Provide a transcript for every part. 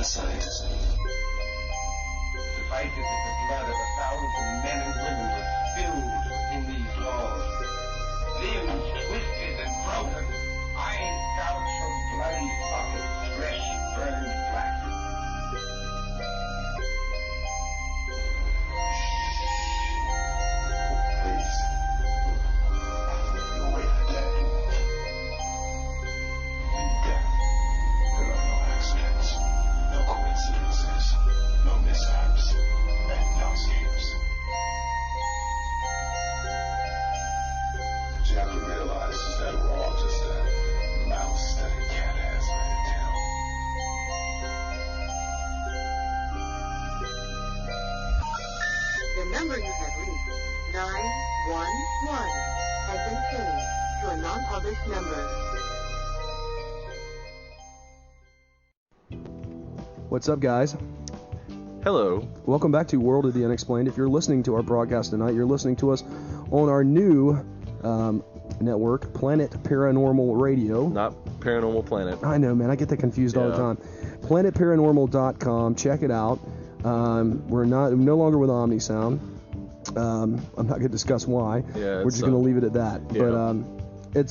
science. Suffice it that the blood of 1,000 men and women was spilled within these walls. Limbs twisted and broken, eyes gouged from bloody sockets, flesh burned black. Please. You wait for death. In death, there are no accidents, no coincidences, no mishaps, and no escapes. What you have to realize is that we're all just a mouse that a cat has by the tail. The number you have reached, 911, has been changed to a non-published number. What's up, guys? Hello. Welcome back to World of the Unexplained. If you're listening to our broadcast tonight, you're listening to us on our new network, Planet Paranormal Radio. Not Paranormal Planet. I know, man. I get that confused all the Yeah. time. PlanetParanormal.com. Check it out. We're no longer with OmniSound. I'm not going to discuss why. Yeah, We're just going to leave it at that. Yeah. But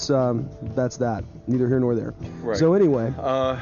that's that. Neither here nor there. Right. So anyway, Uh,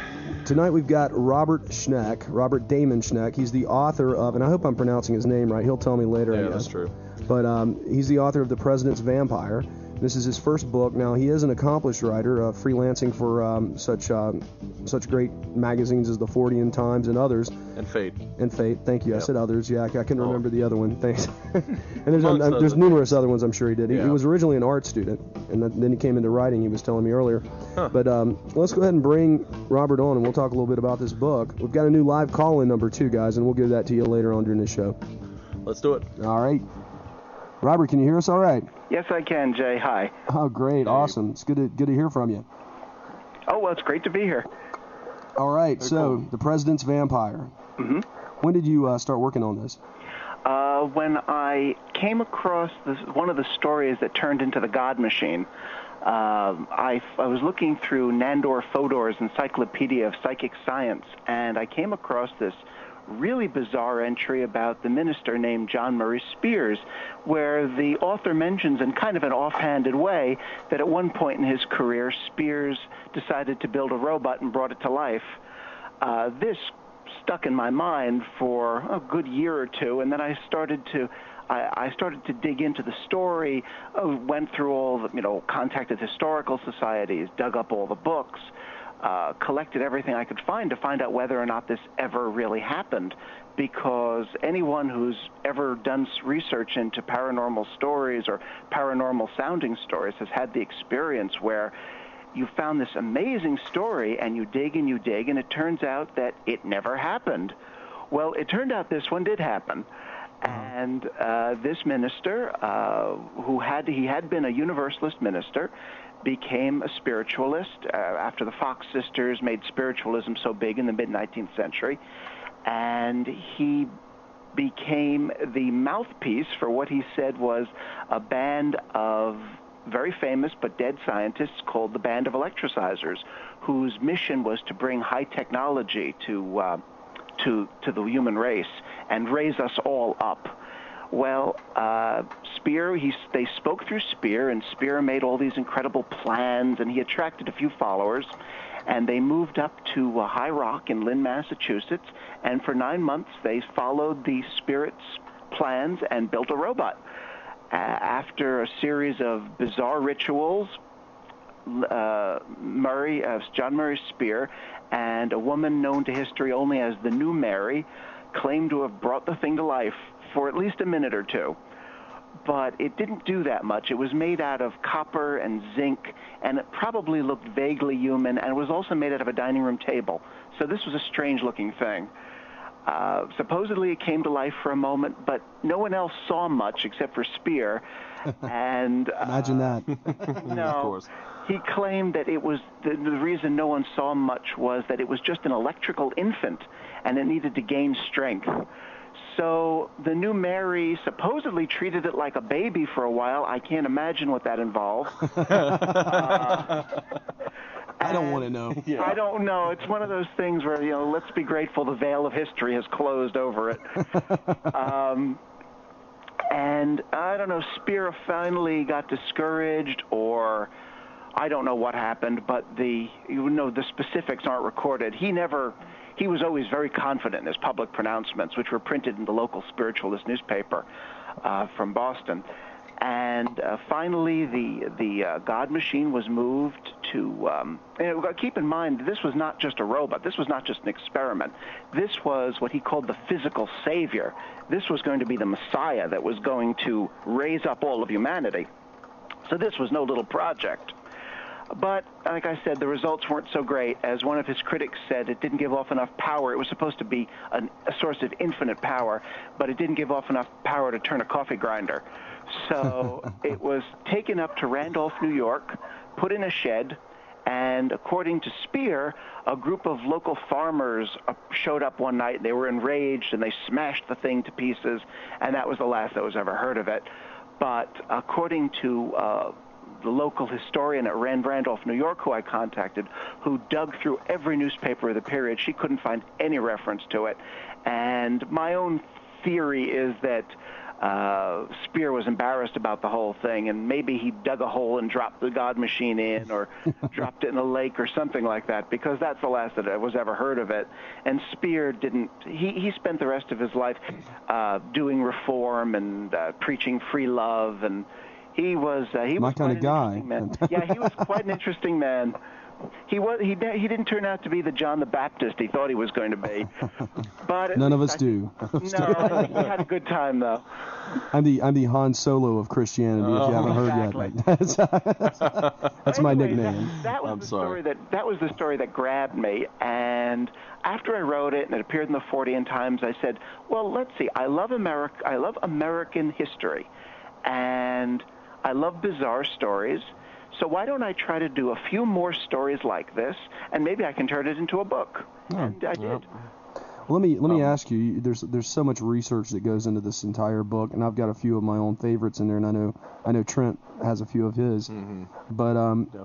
tonight we've got Robert Damon Schneck. He's the author of, and I hope I'm pronouncing his name right. He'll tell me later. I yeah, guess. that's true. But he's the author of The President's Vampire. This is his first book. Now, he is an accomplished writer, freelancing for such great magazines as the Fortean Times and others. And Fate. And Fate, thank you. I Yep. said others. Yeah, I couldn't remember the other one. Thanks. And there's Amongst numerous other ones I'm sure he did. He Yeah. was originally an art student, and then he came into writing, he was telling me earlier. Huh. But let's go ahead and bring Robert on, and we'll talk a little bit about this book. We've got a new live call-in number, too, guys, and we'll give that to you later on during the show. Let's do it. All right. Robert, can you hear us all right? Yes, I can, Jay. Hi. Oh, great. Awesome. It's good to hear from you. Oh, well, it's great to be here. All right. So, The President's Vampire. Mm-hmm. When did you start working on this? When I came across one of the stories that turned into the God Machine, I was looking through Nandor Fodor's Encyclopedia of Psychic Science, and I came across this really bizarre entry about the minister named John Murray Spears, where the author mentions in kind of an offhanded way that at one point in his career, Spears decided to build a robot and brought it to life. This stuck in my mind for a good year or two, and then I started to dig into the story, went through all the, contacted historical societies, dug up all the books, collected everything I could find to find out whether or not this ever really happened, because anyone who's ever done research into paranormal stories or paranormal sounding stories has had the experience where you found this amazing story and you dig and it turns out that it never happened. Well, it turned out this one did happen. And this minister, he had been a Universalist minister, became a spiritualist after the Fox sisters made spiritualism so big in the mid-19th century, and he became the mouthpiece for what he said was a band of very famous but dead scientists called the Band of Electricizers, whose mission was to bring high technology to the human race and raise us all up. Well, they spoke through Spear, and Spear made all these incredible plans, and he attracted a few followers, and they moved up to High Rock in Lynn, Massachusetts, and for 9 months they followed the Spirit's plans and built a robot. After a series of bizarre rituals, John Murray Spear and a woman known to history only as the New Mary claimed to have brought the thing to life for at least a minute or two. But it didn't do that much. It was made out of copper and zinc, and it probably looked vaguely human, and it was also made out of a dining room table. So this was a strange-looking thing. Supposedly it came to life for a moment, but no one else saw much except for Spear. And Imagine that. No, Of course. he claimed that it was the reason no one saw much was that it was just an electrical infant, and it needed to gain strength. So the New Mary supposedly treated it like a baby for a while. I can't imagine what that involved. I don't want to know. Yeah. I don't know. It's one of those things where, let's be grateful the veil of history has closed over it. And I don't know, Spear finally got discouraged, or I don't know what happened, but the specifics aren't recorded. He was always very confident in his public pronouncements, which were printed in the local spiritualist newspaper from Boston. And finally, the God machine was moved to. Keep in mind, this was not just a robot. This was not just an experiment. This was what he called the physical savior. This was going to be the Messiah that was going to raise up all of humanity. So this was no little project. But, like I said, the results weren't so great. As one of his critics said, it didn't give off enough power. It was supposed to be a source of infinite power, but it didn't give off enough power to turn a coffee grinder. So it was taken up to Randolph, New York, put in a shed, and according to Spear, a group of local farmers showed up one night. They were enraged, and they smashed the thing to pieces, and that was the last that was ever heard of it. But according to the local historian at Randolph, New York, who I contacted, who dug through every newspaper of the period, she couldn't find any reference to it. And my own theory is that Spear was embarrassed about the whole thing, and maybe he dug a hole and dropped the God machine in, or dropped it in a lake or something like that, because that's the last that was ever heard of it. And Spear didn't. He spent the rest of his life doing reform and preaching free love, and he was my kind of guy. Yeah, he was quite an interesting man. He didn't turn out to be the John the Baptist he thought he was going to be. But none of us do. No, I think he had a good time though. I'm the Han Solo of Christianity. If you haven't heard yet, that's my nickname. That was the story that grabbed me. And after I wrote it and it appeared in the Fortean Times, I said, well, let's see. I love American history, and I love bizarre stories. So why don't I try to do a few more stories like this, and maybe I can turn it into a book? And I did. Well, let me ask you. There's so much research that goes into this entire book, and I've got a few of my own favorites in there, and I know Trent has a few of his. Mm-hmm. But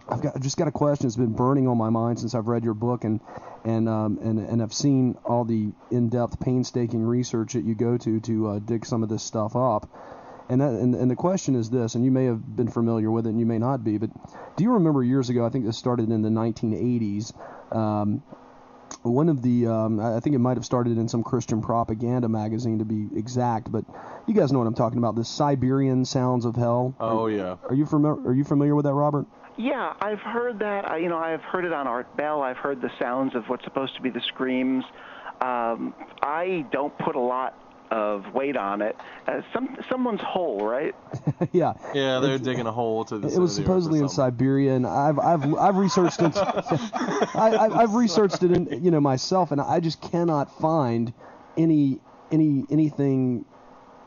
I've just got a question that's been burning on my mind since I've read your book, and I've seen all the in-depth, painstaking research that you go to dig some of this stuff up. And the question is this, and you may have been familiar with it and you may not be, but do you remember years ago, I think this started in the 1980s, one of the, I think it might have started in some Christian propaganda magazine to be exact, but you guys know what I'm talking about, the Siberian Sounds of Hell. Oh, yeah. Are you familiar with that, Robert? Yeah, I've heard that. I've heard it on Art Bell. I've heard the sounds of what's supposed to be the screams. I don't put a lot of weight on it. Someone's hole, right? Yeah. Yeah, they're digging a hole to the. It was supposedly in Siberia, and I've researched it. I've researched it, in, myself, and I just cannot find anything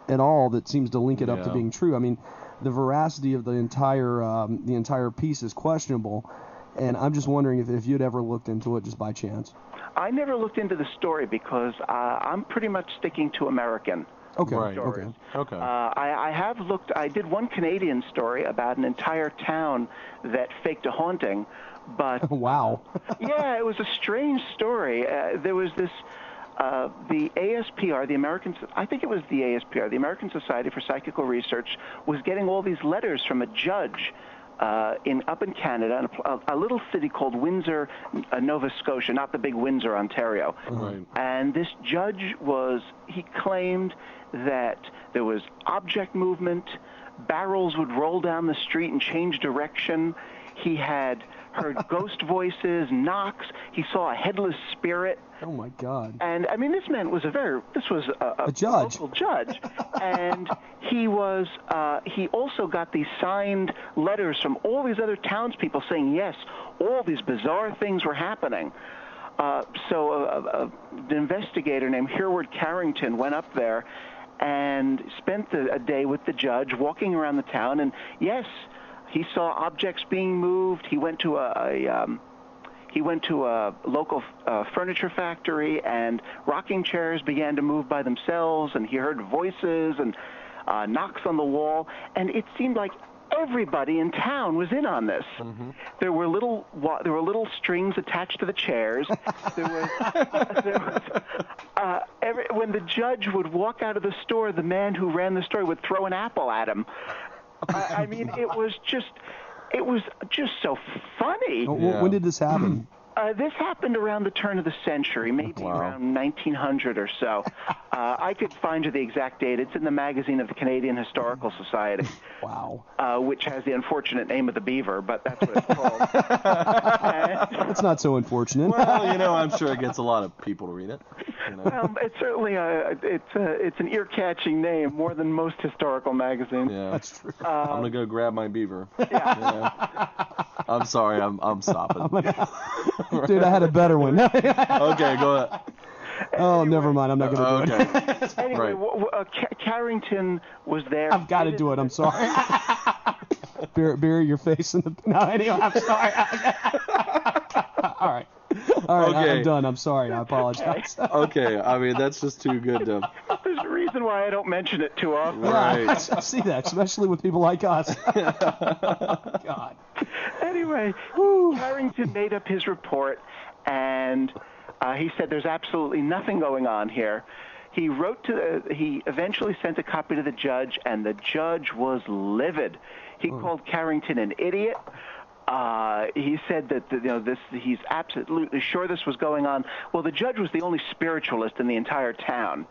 at all that seems to link it up to being true. I mean, the veracity of the entire piece is questionable, and I'm just wondering if you'd ever looked into it just by chance. I never looked into the story because I'm pretty much sticking to American stories. Okay. I have looked. I did one Canadian story about an entire town that faked a haunting, but wow. Yeah, it was a strange story. There was this. The ASPR, the American Society for Psychical Research, was getting all these letters from a judge up in Canada, in a little city called Windsor, Nova Scotia, not the big Windsor, Ontario. Right. And this judge he claimed that there was object movement, barrels would roll down the street and change direction. He had heard ghost voices, knocks. He saw a headless spirit. Oh my God! And I mean, this man was a judge, local judge, and he also got these signed letters from all these other townspeople saying yes, all these bizarre things were happening. So an investigator named Hereward Carrington went up there and spent a day with the judge, walking around the town, and yes, he saw objects being moved. He went to a local furniture factory, and rocking chairs began to move by themselves, and he heard voices and knocks on the wall, and it seemed like everybody in town was in on this. Mm-hmm. There were little strings attached to the chairs. When the judge would walk out of the store, the man who ran the store would throw an apple at him. I mean, it was just so funny. When did this happen? This happened around the turn of the century, maybe around 1900 or so. I could find you the exact date. It's in the magazine of the Canadian Historical Society. Wow. Which has the unfortunate name of the beaver, but that's what it's called. That's not so unfortunate. Well, I'm sure it gets a lot of people to read it. Well, it's certainly it's an ear-catching name, more than most historical magazines. Yeah, that's true. I'm gonna go grab my beaver. Yeah. I'm sorry, I'm stopping. Dude, I had a better one. Okay, go ahead. Oh, never mind. I'm not going to do it. Anyway, Carrington was there. I've got to do it. I'm sorry. Bury your face in the... No, anyway, I'm sorry. All right. Okay. I'm done. I'm sorry. I apologize. Okay, I mean, that's just too good to... There's a reason why I don't mention it too often. Right. Yeah, I see that, especially with people like us. God. Anyway, Carrington made up his report, and he said there's absolutely nothing going on here. He eventually sent a copy to the judge, and the judge was livid. He called Carrington an idiot. He said that he's absolutely sure this was going on. Well, the judge was the only spiritualist in the entire town.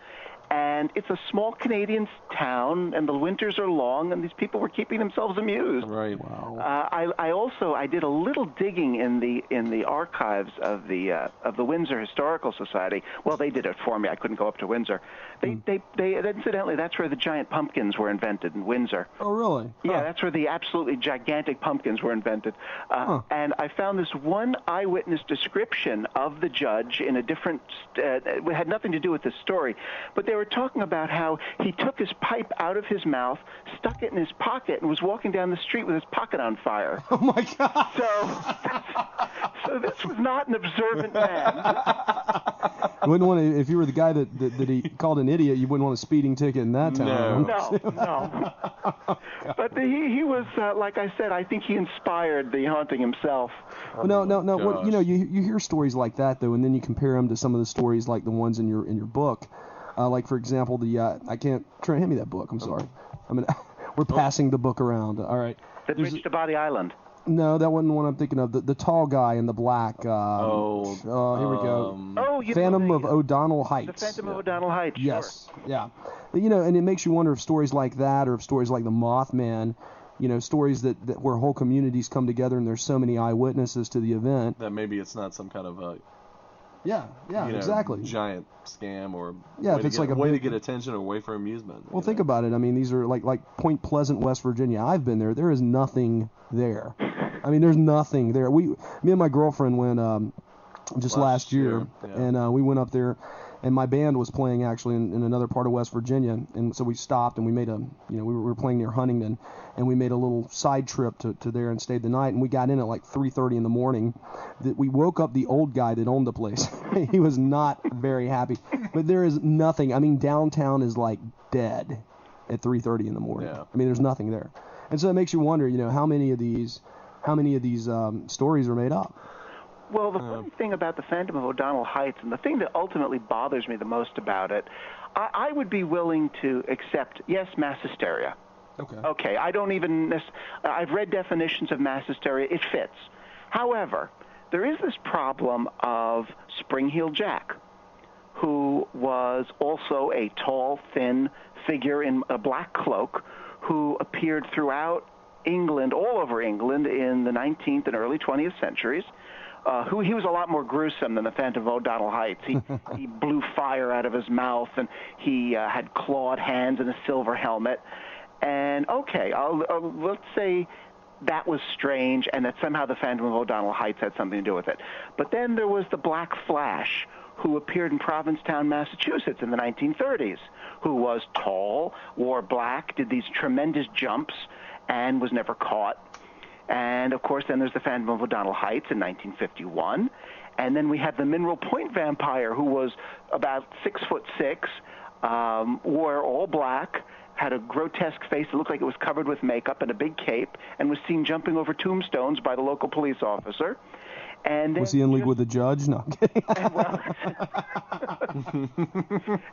And it's a small Canadian town, and the winters are long, and these people were keeping themselves amused. Right. Wow. I did a little digging in the archives of the Windsor Historical Society. Well, they did it for me. I couldn't go up to Windsor. They incidentally, that's where the giant pumpkins were invented in Windsor. Oh, really? Yeah, that's where the absolutely gigantic pumpkins were invented. And I found this one eyewitness description of the judge in a different. It had nothing to do with this story, but they were talking about how he took his pipe out of his mouth, stuck it in his pocket, and was walking down the street with his pocket on fire. Oh my God! So this was not an observant man. You wouldn't want to, if you were the guy that he called an idiot, you wouldn't want a speeding ticket in that town. No. But he was, like I said, I think he inspired the haunting himself. Well, no. What, you hear stories like that though, and then you compare them to some of the stories like the ones in your book. Like for example, Trent, hand me that book. I'm sorry. We're passing the book around. All right. The Bridge to Body Island. No, that wasn't the one I'm thinking of. The tall guy in the black. Here we go. Phantom of O'Donnell Heights. The Phantom of O'Donnell Heights. Yes. Sure. Yeah. And it makes you wonder if stories like that, or if stories like the Mothman, stories that where whole communities come together and there's so many eyewitnesses to the event. That maybe it's not some kind of a. Exactly. Giant scam or if it's like a way to get attention or way for amusement. Well, think about it. I mean, these are like Point Pleasant, West Virginia. I've been there. There is nothing there. I mean, there's nothing there. Me and my girlfriend went last year. And we went up there, and my band was playing actually in another part of West Virginia, and so we stopped and we made we were playing near Huntington, and we made a little side trip to there and stayed the night, and we got in at like 3:30 in the morning. We woke up the old guy that owned the place. He was not very happy, but there is nothing. I mean, downtown is like dead at 3:30 in the morning. Yeah. I mean, there's nothing there, and so it makes you wonder, how many of these stories are made up. Well, the funny thing about the Phantom of O'Donnell Heights, and the thing that ultimately bothers me the most about it, I would be willing to accept, yes, mass hysteria. Okay, I don't even I've read definitions of mass hysteria. It fits. However, there is this problem of Spring-Heeled Jack, who was also a tall, thin figure in a black cloak who appeared throughout England, all over England, in the 19th and early 20th centuries. He was a lot more gruesome than the Phantom of O'Donnell Heights. He blew fire out of his mouth, and he had clawed hands and a silver helmet. And let's say that was strange, and that somehow the Phantom of O'Donnell Heights had something to do with it. But then there was the Black Flash, who appeared in Provincetown, Massachusetts in the 1930s, who was tall, wore black, did these tremendous jumps, and was never caught. And, of course, then there's the Phantom of O'Donnell Heights in 1951. And then we have the Mineral Point Vampire, who was about 6'6", wore all black, had a grotesque face that looked like it was covered with makeup and a big cape, and was seen jumping over tombstones by the local police officer. And was he in league with the judge? No, I'm kidding.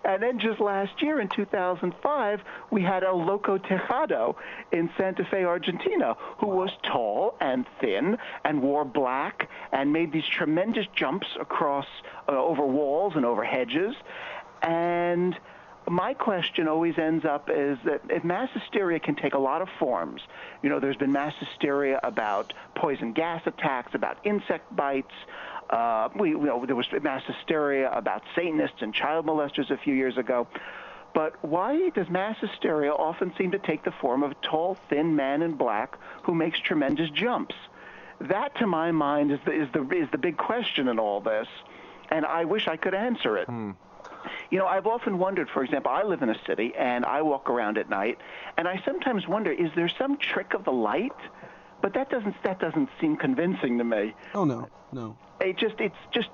And then just last year, in 2005, we had El Loco Tejado in Santa Fe, Argentina, who was tall and thin and wore black and made these tremendous jumps across over walls and over hedges. And my question always ends up is that if mass hysteria can take a lot of forms, there's been mass hysteria about poison gas attacks, about insect bites. There was mass hysteria about Satanists and child molesters a few years ago. But why does mass hysteria often seem to take the form of a tall, thin man in black who makes tremendous jumps? That, to my mind, is the big question in all this, and I wish I could answer it. I've often wondered, for example, I live in a city, and I walk around at night, and I sometimes wonder, is there some trick of the light? But that doesn't seem convincing to me. Oh, no. It's just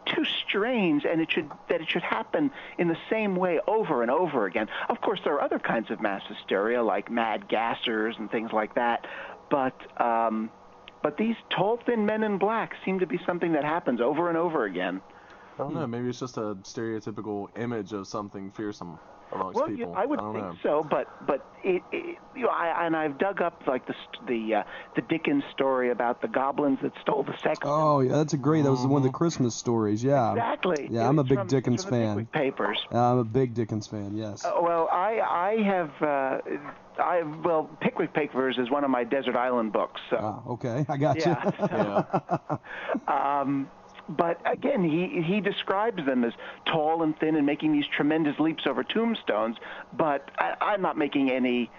too strange, and it should happen in the same way over and over again. Of course, there are other kinds of mass hysteria, like mad gassers and things like that, but these tall, thin men in black seem to be something that happens over and over again. I don't know. Maybe it's just a stereotypical image of something fearsome amongst people. I would think so, but I've dug up like the Dickens story about the goblins that stole the sex. Oh yeah, that's that was one of the Christmas stories. Yeah, exactly. Yeah, I'm a big Dickens fan. Pickwick Papers. I'm a big Dickens fan. Yes. Pickwick Papers is one of my desert island books. So. Okay, I got you. Yeah. But again, he describes them as tall and thin and making these tremendous leaps over tombstones. But I'm not making any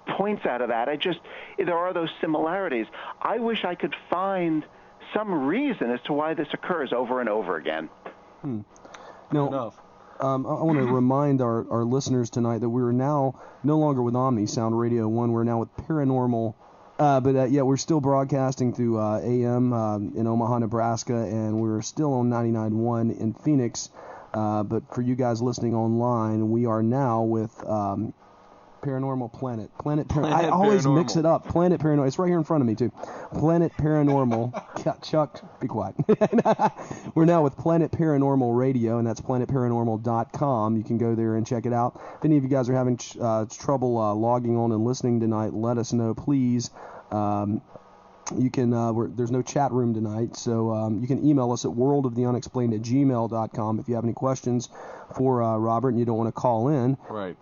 points out of that. There are those similarities. I wish I could find some reason as to why this occurs over and over again. No. I want to remind our listeners tonight that we're now no longer with Omni Sound Radio 1. We're now with Paranormal. We're still broadcasting through AM in Omaha, Nebraska, and we're still on 99.1 in Phoenix. But for you guys listening online, we are now with Paranormal Planet. I always mix it up. Planet Paranormal. It's right here in front of me, too. Planet Paranormal. Chuck, be quiet. We're now with Planet Paranormal Radio, and that's planetparanormal.com. You can go there and check it out. If any of you guys are having trouble logging on and listening tonight, let us know, please. You can. There's no chat room tonight, so you can email us at worldoftheunexplained@gmail.com if you have any questions for Robert and you don't want to call in. Right.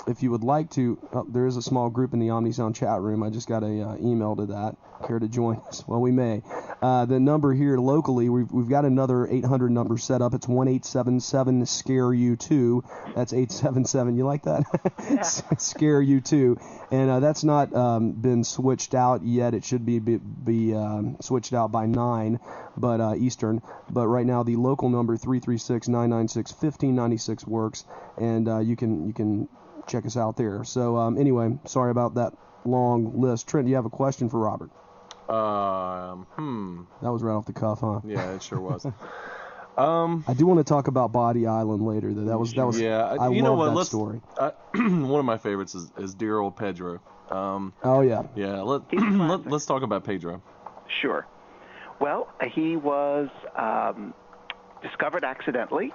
If you would like to, there is a small group in the OmniSound chat room. I just got a email to that. Care to join us? Well, we may. The number here locally, we've got another 800 number set up. It's 1-877-SCARE-YOU-2. That's 877. You like that? Yeah. SCARE-YOU-2. And that's not been switched out yet. It should be switched out by 9, but Eastern. But right now, the local number 336-996-1596 works, and you can check us out there. So anyway, sorry about that long list. Trent, do you have a question for Robert? That was right off the cuff, huh? Yeah, it sure was. I do want to talk about Body Island later, though. That was. Yeah, I love that story. One of my favorites is dear old Pedro. Oh yeah. Yeah. Let's talk about Pedro. Sure. Well, he was discovered accidentally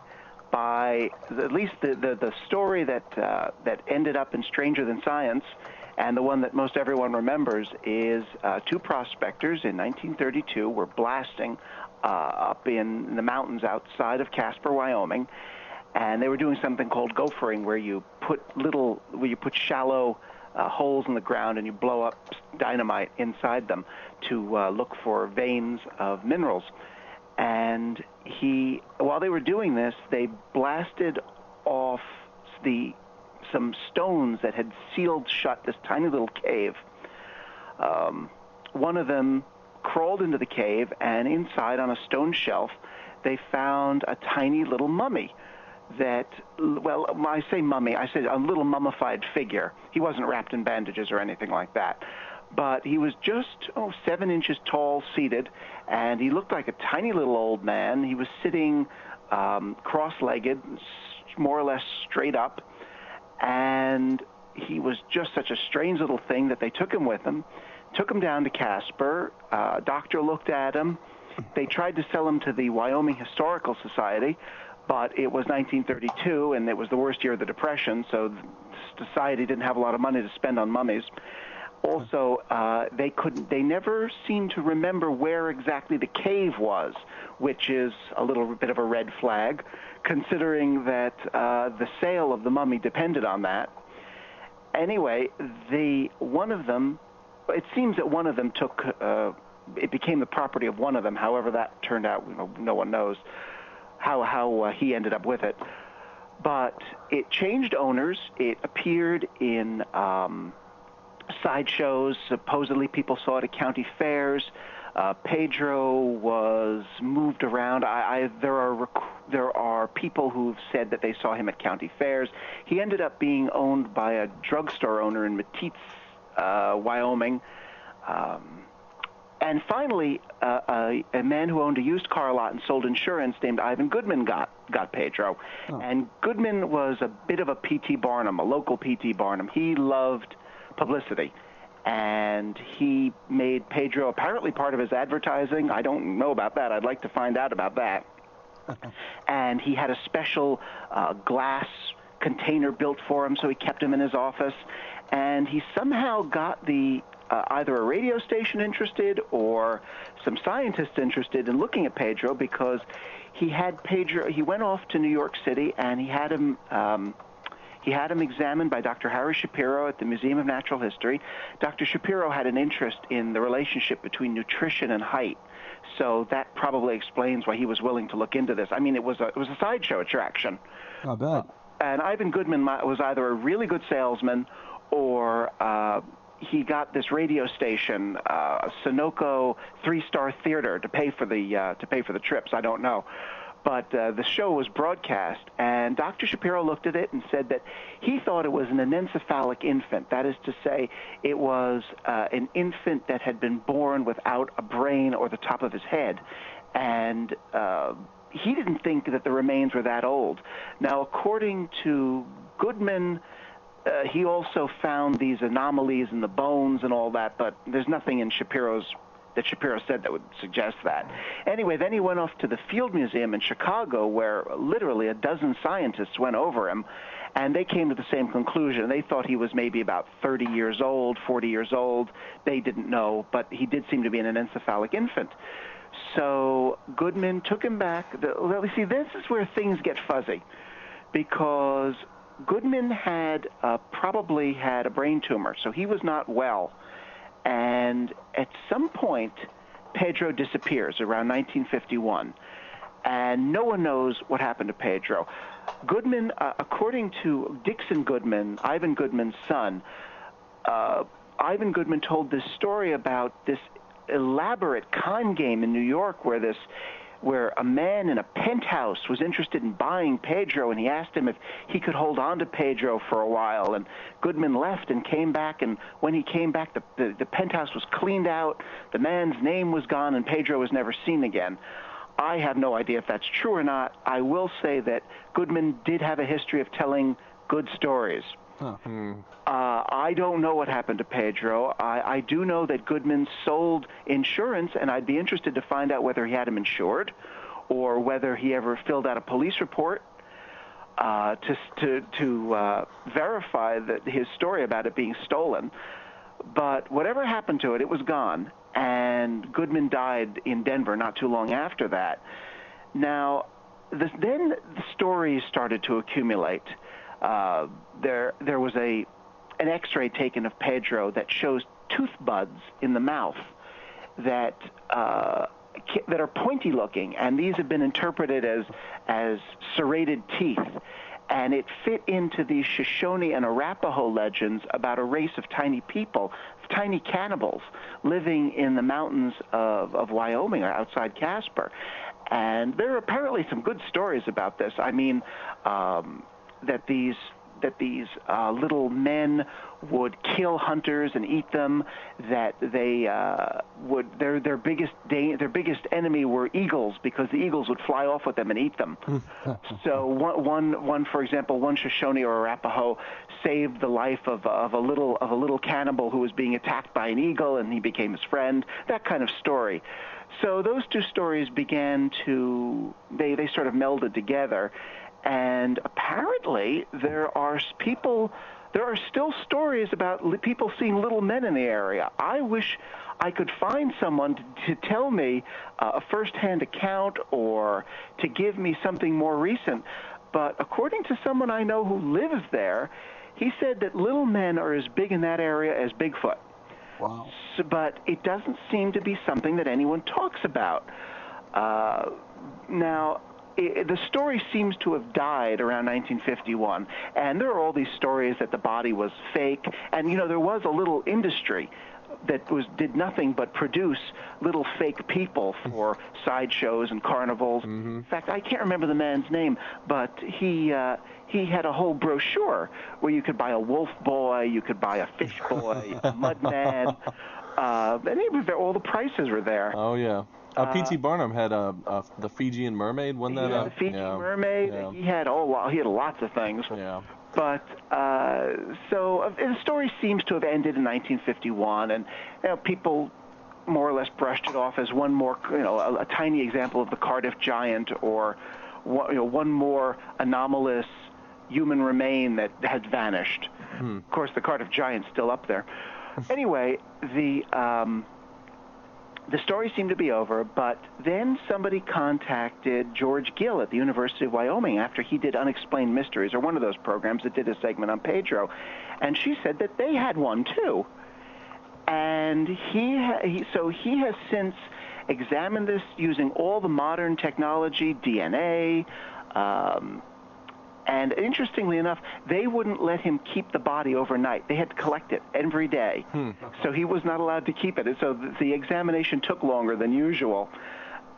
by at least the story that ended up in Stranger Than Science, and the one that most everyone remembers is two prospectors in 1932 were blasting up in the mountains outside of Casper, Wyoming, and they were doing something called gophering, where you put shallow holes in the ground and you blow up dynamite inside them to look for veins of minerals. And while they were doing this, they blasted off some stones that had sealed shut this tiny little cave. One of them crawled into the cave, and inside on a stone shelf, they found a tiny little mummy that, well, I say mummy, I say a little mummified figure. He wasn't wrapped in bandages or anything like that. But he was just 7 inches tall, seated, and he looked like a tiny little old man. He was sitting cross-legged, more or less straight up, and he was just such a strange little thing that they took him with them, took him down to Casper. Doctor looked at him. They tried to sell him to the Wyoming Historical Society, but it was 1932, and it was the worst year of the Depression, so the society didn't have a lot of money to spend on mummies. Also, they never seemed to remember where exactly the cave was, which is a little bit of a red flag, considering that the sale of the mummy depended on that. Anyway, one of them, it seems that one of them took, it became the property of one of them. However that turned out, no one knows how he ended up with it. But it changed owners. It appeared in sideshows. Supposedly people saw it at county fairs. Pedro was moved around. There are people who've said that they saw him at county fairs. He ended up being owned by a drugstore owner in Matisse, Wyoming. And finally, a man who owned a used car lot and sold insurance named Ivan Goodman got Pedro. Oh. And Goodman was a bit of a P.T. Barnum, a local P.T. Barnum. He loved publicity, and he made Pedro apparently part of his advertising. I don't know about that. I'd like to find out about that. And he had a special glass container built for him, so he kept him in his office. And he somehow got either a radio station interested or some scientists interested in looking at Pedro, because he went off to New York City, and he had him examined by Dr. Harry Shapiro at the Museum of Natural History. Dr. Shapiro had an interest in the relationship between nutrition and height, so that probably explains why he was willing to look into this. I mean, it was a sideshow attraction. I bet. And Ivan Goodman was either a really good salesman, or he got this radio station, Sunoco 3-star theater, to pay for the trips. I don't know. But the show was broadcast, and Dr. Shapiro looked at it and said that he thought it was an anencephalic infant. That is to say, it was an infant that had been born without a brain or the top of his head. And he didn't think that the remains were that old. Now, according to Goodman, he also found these anomalies in the bones and all that, but there's nothing in Shapiro said that would suggest that. Anyway, then he went off to the Field Museum in Chicago, where literally a dozen scientists went over him, and they came to the same conclusion. They thought he was maybe about 30 years old, 40 years old. They didn't know, but he did seem to be an anencephalic infant. So Goodman took him back. See, this is where things get fuzzy, because Goodman probably had a brain tumor, so he was not well. And at some point, Pedro disappears around 1951, and no one knows what happened to Pedro. Goodman, according to Dixon Goodman, Ivan Goodman's son, Ivan Goodman told this story about this elaborate con game in New York where a man in a penthouse was interested in buying Pedro, and he asked him if he could hold on to Pedro for a while. And Goodman left and came back, and when he came back, the penthouse was cleaned out, the man's name was gone, and Pedro was never seen again. I have no idea if that's true or not. I will say that Goodman did have a history of telling good stories. Huh. I don't know what happened to Pedro. I do know that Goodman sold insurance, and I'd be interested to find out whether he had him insured or whether he ever filled out a police report to verify his story about it being stolen. But whatever happened to it, it was gone, and Goodman died in Denver not too long after that. Now, then the stories started to accumulate. There was an X-ray taken of Pedro that shows tooth buds in the mouth that are pointy looking, and these have been interpreted as serrated teeth. And it fit into the Shoshone and Arapaho legends about a race of tiny people, tiny cannibals, living in the mountains of Wyoming or outside Casper. And there are apparently some good stories about this. I mean, that these these little men would kill hunters and eat them, that they their biggest enemy were eagles, because the eagles would fly off with them and eat them. So one for example, one Shoshone or Arapaho saved the life of a little cannibal who was being attacked by an eagle, and he became his friend. That kind of story. So those two stories began to they sort of melded together, and apparently there are still stories about people seeing little men in the area. I wish I could find someone to tell me a first-hand account or to give me something more recent. But according to someone I know who lives there, he said that little men are as big in that area as Bigfoot. Wow. So, but it doesn't seem to be something that anyone talks about. Now, the story seems to have died around 1951, and there are all these stories that the body was fake, and there was a little industry that did nothing but produce little fake people for sideshows and carnivals. Mm-hmm. In fact, I can't remember the man's name, but he had a whole brochure where you could buy a wolf boy, you could buy a fish boy, a mud man, and all the prices were there. Oh yeah. P.T. Barnum had the Fijian Mermaid, wasn't that? The Fijian Mermaid. Yeah. He had lots of things. Yeah. But so the story seems to have ended in 1951, and people more or less brushed it off as one more, a tiny example of the Cardiff Giant, or one more anomalous human remain that had vanished. Of course, the Cardiff Giant's still up there. Anyway, the story seemed to be over, but then somebody contacted George Gill at the University of Wyoming after he did Unexplained Mysteries, or one of those programs that did a segment on Pedro, and she said that they had one too. And he has since examined this using all the modern technology, DNA, and interestingly enough, they wouldn't let him keep the body overnight. They had to collect it every day. So he was not allowed to keep it. And so the examination took longer than usual.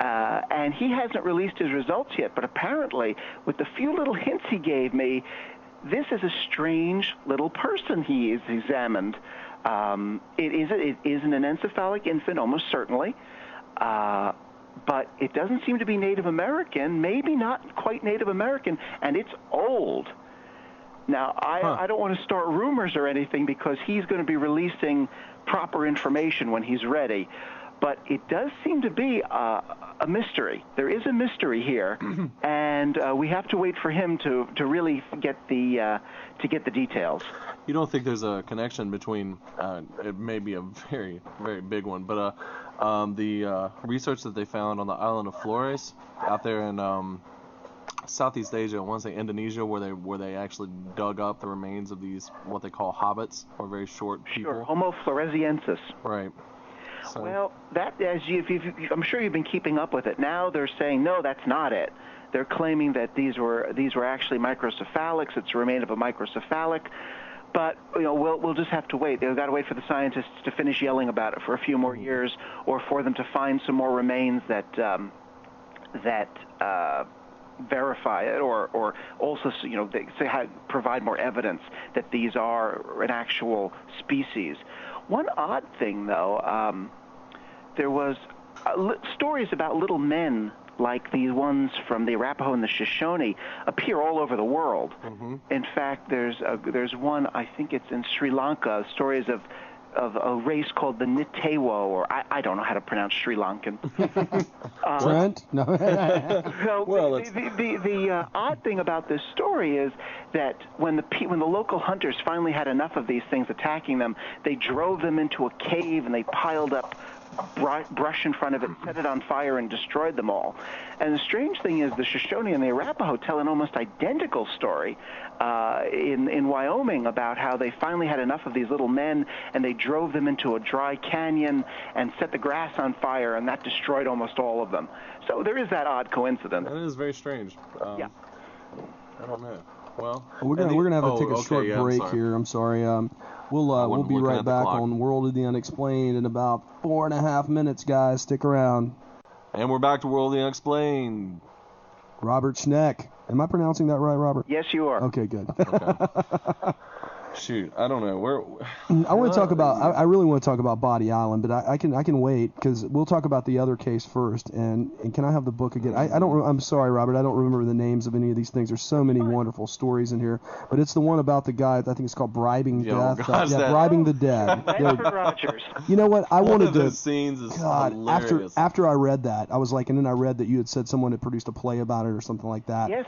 And he hasn't released his results yet, but apparently, with the few little hints he gave me, this is a strange little person he is examined. It is an encephalic infant, almost certainly. But it doesn't seem to be Native American, maybe not quite Native American, and it's old. Now, I don't want to start rumors or anything, because he's going to be releasing proper information when he's ready. But it does seem to be a mystery. There is a mystery here, and we have to wait for him to really get the details. You don't think there's a connection between, it may be a very, very big one, but the research that they found on the island of Flores out there in Southeast Asia, I want to say Indonesia, where they actually dug up the remains of these, what they call hobbits, or very short people. Sure, Homo floresiensis. Right. So, well, that I'm sure you've been keeping up with it. Now they're saying, no, that's not it. They're claiming that these were actually microcephalics. It's a remain of a microcephalic. But we'll just have to wait. They've got to wait for the scientists to finish yelling about it for a few more years, or for them to find some more remains that verify it, or also provide more evidence that these are an actual species. One odd thing, though, there was stories about little men like the ones from the Arapaho and the Shoshone appear all over the world. Mm-hmm. In fact, there's one, I think it's in Sri Lanka, stories of a race called the Nitewo, or I don't know how to pronounce Sri Lankan. Trent? No. So the odd thing about this story is that when the local hunters finally had enough of these things attacking them, they drove them into a cave and they piled up brush in front of it, set it on fire, and destroyed them all. And the strange thing is the Shoshone and the Arapaho tell an almost identical story in Wyoming about how they finally had enough of these little men and they drove them into a dry canyon and set the grass on fire, and that destroyed almost all of them. So there is that odd coincidence. That is very strange. Yeah. I don't know. Well, we're gonna have to take a short break here. I'm sorry. We'll be right back on World of the Unexplained in about 4.5 minutes, guys. Stick around. And we're back to World of the Unexplained. Robert Schneck. Am I pronouncing that right, Robert? Yes, you are. Okay, good. Okay. Shoot, I don't know. I want to talk about. I really want to talk about Body Island, but I can wait because we'll talk about the other case first. And can I have the book again? I don't. I'm sorry, Robert. I don't remember the names of any of these things. There's so many wonderful stories in here, but it's the one about the guy. I think it's called Bribing Death. Bribing the Dead. Randford Rogers. You know what? I wanted One of those scenes is hilarious. After I read that, I was like, and then I read that you had said someone had produced a play about it or something like that. Yes.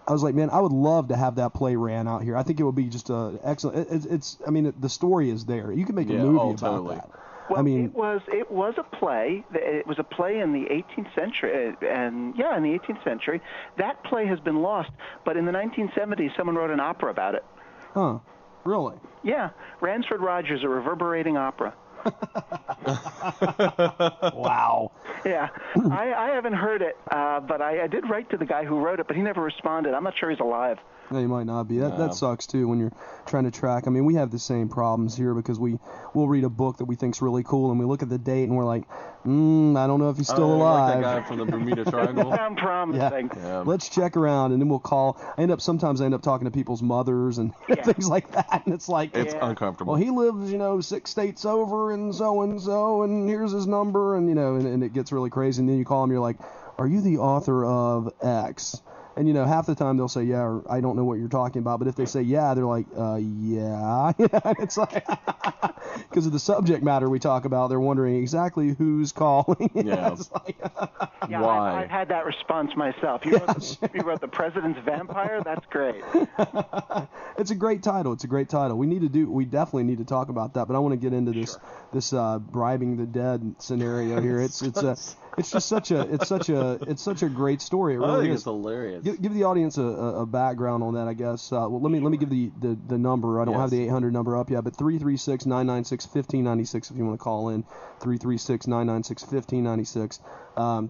I was like, man, I would love to have that play ran out here. I think it would be just excellent. I mean, the story is there. You can make a movie about that. Well, I mean, it was a play. It was a play in the 18th century, in the 18th century. That play has been lost, but in the 1970s, someone wrote an opera about it. Huh? Really? Yeah, Randford Rogers, a reverberating opera. Wow. Yeah, I haven't heard it, but I did write to the guy who wrote it, but he never responded. I'm not sure he's alive. No, he might not be. That sucks too when you're trying to track. I mean, we have the same problems here because we'll read a book that we think's really cool and we look at the date and we're like, I don't know if he's still alive. Like that guy from the Bermuda Triangle. Sound promising. Yeah. Let's check around and then we'll call. Sometimes I end up talking to people's mothers and things like that, and it's like it's uncomfortable. Well, he lives 6 states over and so, and here's his number, and and it gets really crazy. And then you call him, you're like, are you the author of X? And, half the time they'll say, yeah, or I don't know what you're talking about. But if they say, yeah, they're like, yeah. It's like, because of the subject matter we talk about, they're wondering exactly who's calling. Yeah. Why? I've had that response myself. You wrote The President's Vampire? That's great. It's a great title. We definitely need to talk about that. But I want to get into this bribing the dead scenario here. It's just such a great story. It really I think is. It's hilarious. Give the audience a background on that, I guess. Well, let me give the number. I don't have the 800 number up yet, but 336-996-1596 if you want to call in. 336-996-1596.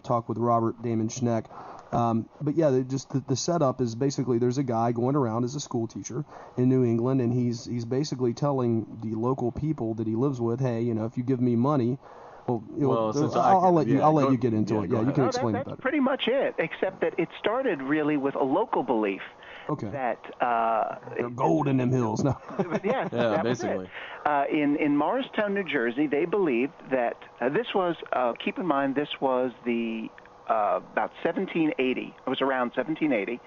Talk with Robert Damon Schneck. But yeah, the setup is basically there's a guy going around as a school teacher in New England, and he's basically telling the local people that he lives with, hey, if you give me money. I'll let you get into it. Yeah, you can explain it better. That's pretty much it, except that it started really with a local belief. Okay. That there's gold in them hills. No. Yeah, basically. In Morristown, New Jersey, they believed that this was. Keep in mind, this was the about 1780. It was around 1780.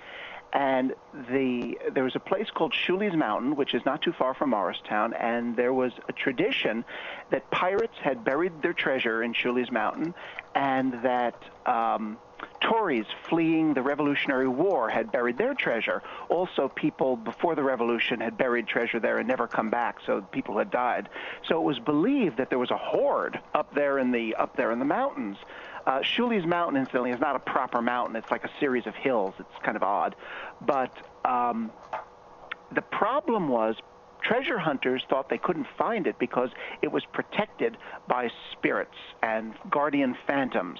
And there was a place called Shulley's Mountain, which is not too far from Morristown, and there was a tradition that pirates had buried their treasure in Shulley's Mountain, and that Tories fleeing the Revolutionary War had buried their treasure. Also, people before the Revolution had buried treasure there and never come back, so people had died. So it was believed that there was a hoard up there in the mountains. Shulley's Mountain, incidentally, is not a proper mountain. It's like a series of hills. It's kind of odd. But the problem was treasure hunters thought they couldn't find it because it was protected by spirits and guardian phantoms.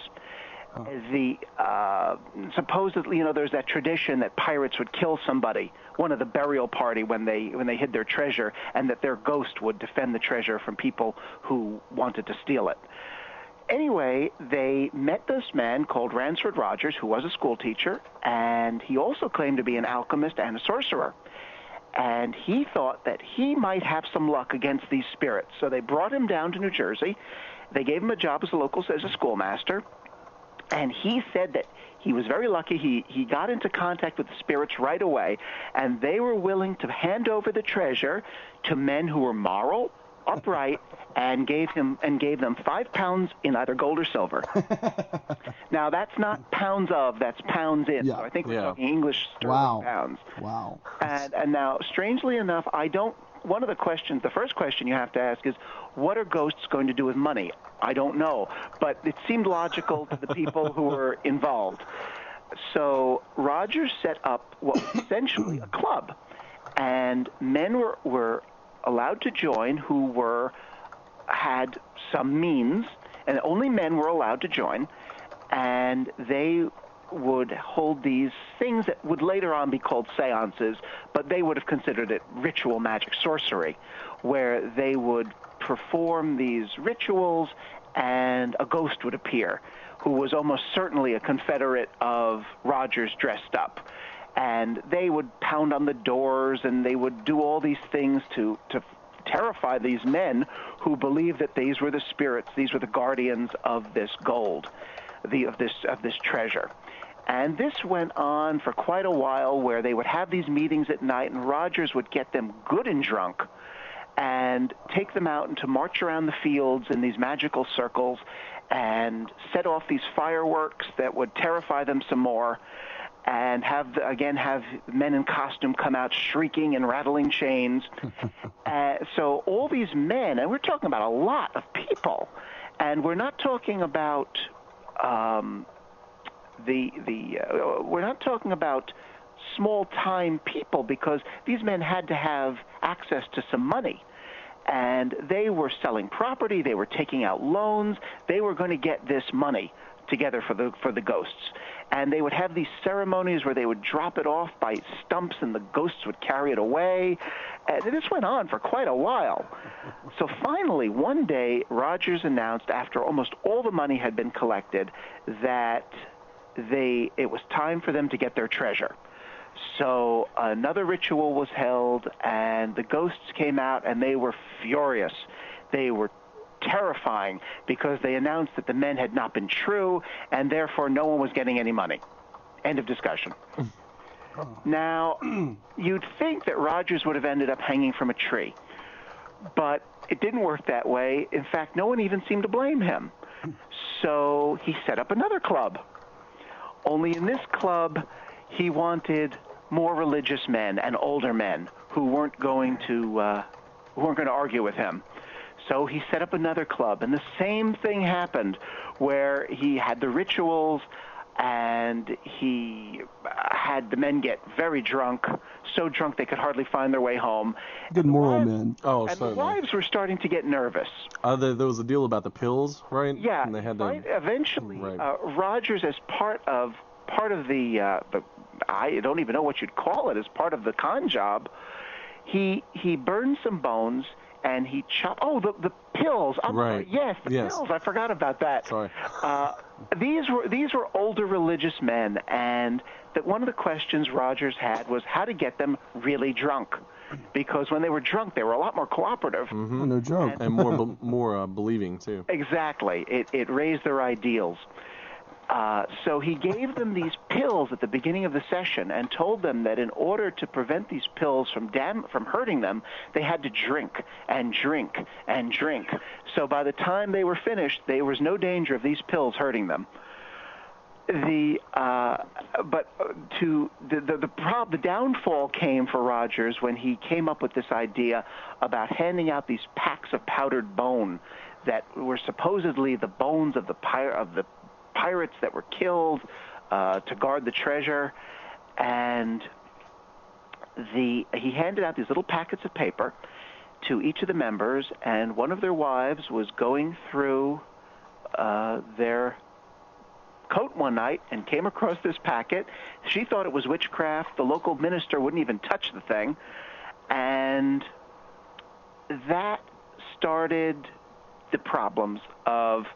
Supposedly, there's that tradition that pirates would kill somebody, one of the burial party when they hid their treasure, and that their ghost would defend the treasure from people who wanted to steal it. Anyway, they met this man called Randford Rogers, who was a school teacher, and he also claimed to be an alchemist and a sorcerer. And he thought that he might have some luck against these spirits. So they brought him down to New Jersey. They gave him a job as a schoolmaster. And he said that he was very lucky. He got into contact with the spirits right away, and they were willing to hand over the treasure to men who were moral, upright, and gave them 5 pounds in either gold or silver. Now that's not pounds of, that's pounds in. Yeah. So I think we're talking English sterling pounds. Wow. And now, strangely enough, the first question you have to ask is, what are ghosts going to do with money? I don't know, but it seemed logical to the people who were involved. So Rogers set up what was essentially a club, and men were allowed to join who had some means, and only men were allowed to join, and they would hold these things that would later on be called seances, but they would have considered it ritual magic sorcery, where they would perform these rituals and a ghost would appear, who was almost certainly a confederate of Rogers dressed up. And they would pound on the doors, and they would do all these things to terrify these men who believed that these were the spirits, these were the guardians of this gold, of this treasure. And this went on for quite a while, where they would have these meetings at night, and Rogers would get them good and drunk and take them out and to march around the fields in these magical circles and set off these fireworks that would terrify them some more, and have men in costume come out shrieking and rattling chains. So all these men, and we're talking about a lot of people, and we're not talking about we're not talking about small-time people, because these men had to have access to some money. And they were selling property, they were taking out loans, they were going to get this money together for the ghosts. And they would have these ceremonies where they would drop it off by stumps and the ghosts would carry it away. And this went on for quite a while. So finally, one day, Rogers announced, after almost all the money had been collected, that it was time for them to get their treasure. So another ritual was held, and the ghosts came out, and they were furious. They were terrifying, because they announced that the men had not been true, and therefore no one was getting any money. End of discussion. Now, you'd think that Rogers would have ended up hanging from a tree, but it didn't work that way. In fact, no one even seemed to blame him. So he set up another club. Only in this club, he wanted more religious men and older men who weren't going to argue with him. So he set up another club, and the same thing happened, where he had the rituals, and he had the men get very drunk, so drunk they could hardly find their way home. Good moral men. Oh, and certainly. the wives were starting to get nervous. There was a deal about the pills, right? Yeah, and they had right. Eventually, right. Rogers, as part of the I don't even know what you'd call it, as part of the con job, he burned some bones, and he chopped. Oh, the pills. Right. Yes, the pills. I forgot about that. Sorry. These were older religious men, and that one of the questions Rogers had was how to get them really drunk, because when they were drunk, they were a lot more cooperative. Mm-hmm. No joke. And more believing too. Exactly. It raised their ideals. So he gave them these pills at the beginning of the session and told them that in order to prevent these pills from hurting them, they had to drink and drink and drink. So by the time they were finished, there was no danger of these pills hurting them. The downfall came for Rogers when he came up with this idea about handing out these packs of powdered bone that were supposedly the bones of the pirates that were killed to guard the treasure, and he handed out these little packets of paper to each of the members, and one of their wives was going through their coat one night and came across this packet. She thought it was witchcraft. The local minister wouldn't even touch the thing, and that started the problems of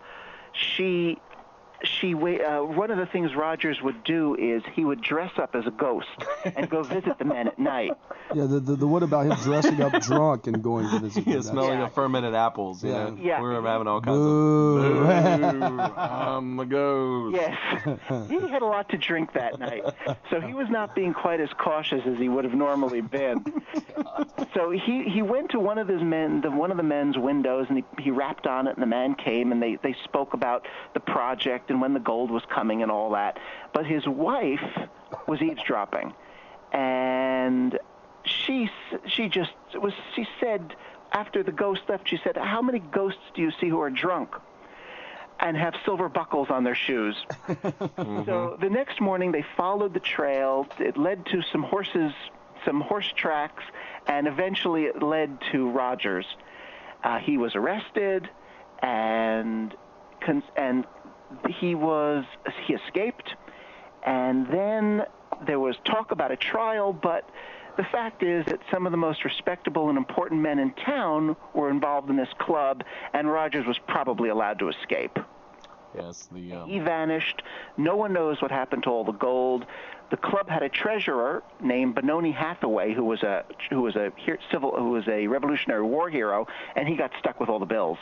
one of the things Rogers would do is he would dress up as a ghost and go visit the men at night. Yeah, the what about him dressing up drunk and going to visit? Yeah, smelling of fermented apples. You know? Yeah. We're having all kinds of. Boo, I'm a ghost. Yes, he had a lot to drink that night, so he was not being quite as cautious as he would have normally been. So he went to one of the men's windows, and he rapped on it, and the man came, and they spoke about the project and when the gold was coming and all that. But his wife was eavesdropping, and she said, after the ghost left, she said, "How many ghosts do you see who are drunk and have silver buckles on their shoes?" Mm-hmm. So the next morning they followed the trail. It led to some horse tracks, and eventually it led to Rogers. He was arrested, and he escaped, and then there was talk about a trial, but the fact is that some of the most respectable and important men in town were involved in this club, and Rogers was probably allowed to escape. Yes, He vanished. No one knows what happened to all the gold. The club had a treasurer named Benoni Hathaway, who was a Revolutionary War hero, and he got stuck with all the bills,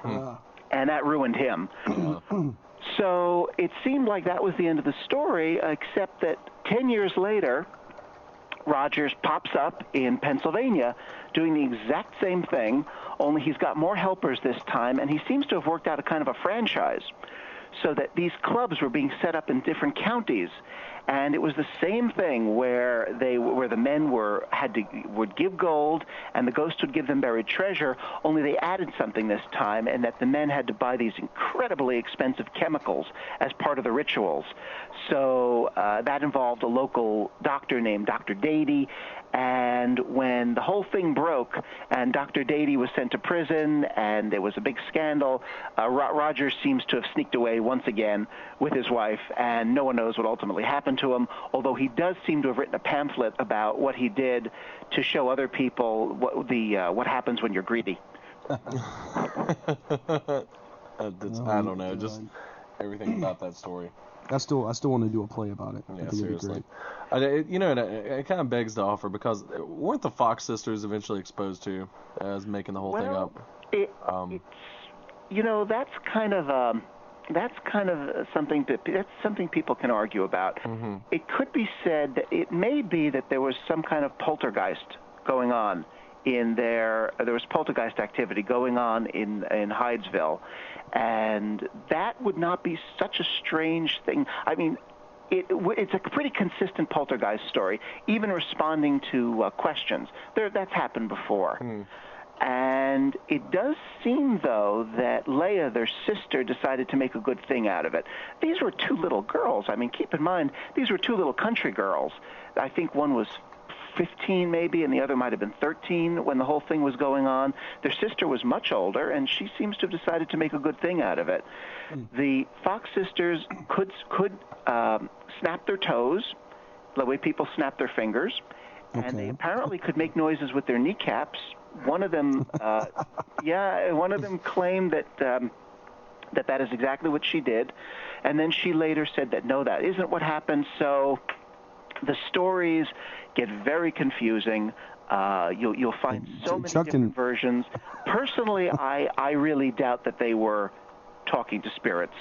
and that ruined him. So it seemed like that was the end of the story, except that 10 years later, Rogers pops up in Pennsylvania doing the exact same thing, only he's got more helpers this time, and he seems to have worked out a kind of a franchise, so that these clubs were being set up in different counties, and it was the same thing where the men would give gold, and the ghost would give them buried treasure. Only they added something this time, and that the men had to buy these incredibly expensive chemicals as part of the rituals. So that involved a local doctor named Dr. Dady, and when the whole thing broke and Dr. Dady was sent to prison and there was a big scandal, Rogers seems to have sneaked away once again with his wife, and no one knows what ultimately happened to him, although he does seem to have written a pamphlet about what he did to show other people what happens when you're greedy. I don't know, just everything about that story. I still want to do a play about it. Yeah, I think seriously. It'd be great. It kind of begs to offer, because weren't the Fox sisters eventually exposed to as making the whole thing up? It's that's kind of something people can argue about. Mm-hmm. It could be said that it may be that there was some kind of poltergeist going on there was poltergeist activity going on in Hydesville, and that would not be such a strange thing. I mean, it's a pretty consistent poltergeist story, even responding to questions. That's happened before. And it does seem, though, that Leia, their sister, decided to make a good thing out of it. These were two little girls. I mean, keep in mind, these were two little country girls. I think one was 15 maybe, and the other might have been 13 when the whole thing was going on. Their sister was much older, and she seems to have decided to make a good thing out of it. The Fox sisters could snap their toes, the way people snap their fingers, and they apparently could make noises with their kneecaps. One of them, one of them claimed that is exactly what she did, and then she later said that no, that isn't what happened. So the stories get very confusing. You'll find so many different versions. Personally, I really doubt that they were talking to spirits.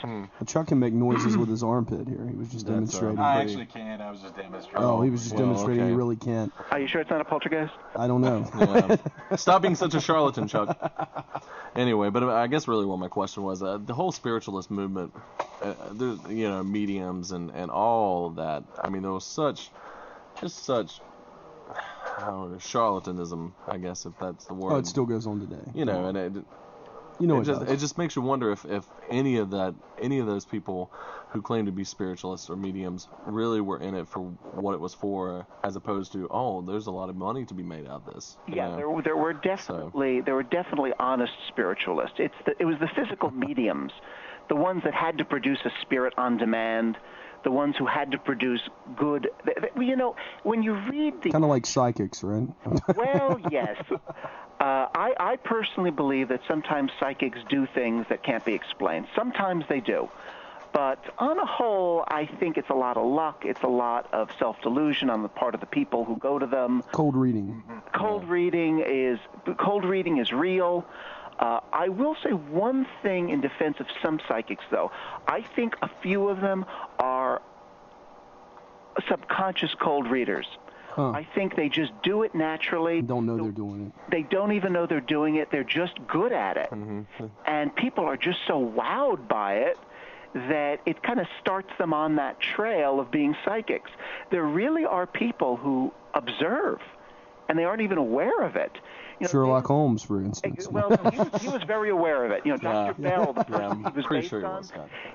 Chuck can make noises with his armpit here. He was just demonstrating. I actually can't. I was just demonstrating. Oh, he was just demonstrating. Okay. He really can't. Are you sure it's not a poltergeist? I don't know. Yeah. Stop being such a charlatan, Chuck. Anyway, but I guess really what my question was, the whole spiritualist movement, mediums and all of that. I mean, there was such I don't know, charlatanism, I guess, if that's the word. Oh, it still goes on today. And it just makes you wonder if any of those people who claim to be spiritualists or mediums really were in it for what it was for, as opposed to, there's a lot of money to be made out of this. Yeah, there were definitely honest spiritualists. It was the physical mediums, the ones that had to produce a spirit on demand, the ones who had to produce good. When you read the kind of like psychics, right? Well, yes. I personally believe that sometimes psychics do things that can't be explained. Sometimes they do. But on a whole, I think it's a lot of luck. It's a lot of self-delusion on the part of the people who go to them. Cold reading. Cold reading is real. I will say one thing in defense of some psychics, though. I think a few of them are subconscious cold readers. I think they just do it naturally. Don't know they're doing it. They don't even know they're doing it. They're just good at it. And people are just so wowed by it that it kind of starts them on that trail of being psychics. There really are people who observe, and they aren't even aware of it. Sherlock Holmes, for instance. Well, he was very aware of it. Dr. Bell, the person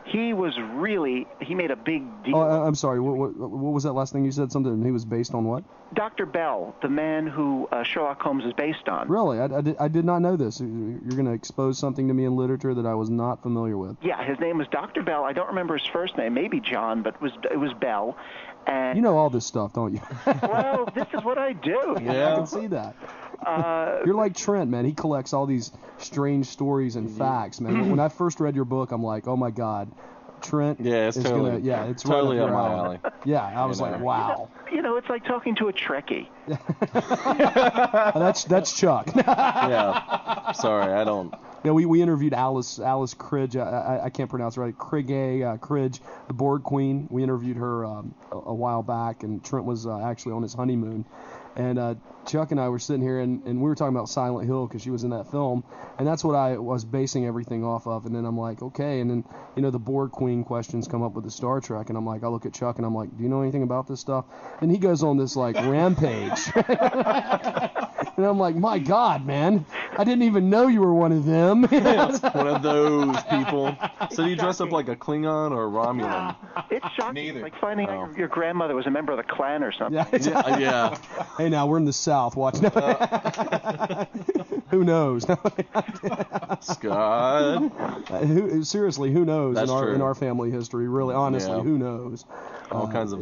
he was based on, he made a big deal. Oh, I'm sorry. What was that last thing you said? Something he was based on what? Dr. Bell, the man who Sherlock Holmes is based on. Really? I did not know this. You're going to expose something to me in literature that I was not familiar with. Yeah, his name was Dr. Bell. I don't remember his first name. Maybe John, but it was Bell. And you know all this stuff, don't you? Well, this is what I do. Yeah, I can see that. You're like Trent, man. He collects all these strange stories and facts, man. When I first read your book, I'm like, oh my God, Trent. Yeah, it's is totally, gonna, yeah, it's totally right up my alley. alley. Yeah, I was like, wow. It's like talking to a Trekkie. That's Chuck. Yeah. Sorry, I don't. Yeah, we interviewed Alice Cridge. I can't pronounce it right. Cridge, the board queen. We interviewed her a while back, and Trent was actually on his honeymoon. And Chuck and I were sitting here, and we were talking about Silent Hill because she was in that film, and that's what I was basing everything off of. And then I'm like, okay. And then the board queen questions come up with the Star Trek, and I'm like, I look at Chuck and I'm like, do you know anything about this stuff? And he goes on this like rampage. And I'm like, my God, man, I didn't even know you were one of them. One of those people. So do you dress up like a Klingon or a Romulan? It's shocking. Neither. It's like finding out your grandmother was a member of the Klan or something. Yeah. Hey, now we're in the South. Watch now. Who knows? Scott. Seriously, who knows? That's in true. our family history, really, honestly, Yeah. who knows? All kinds of.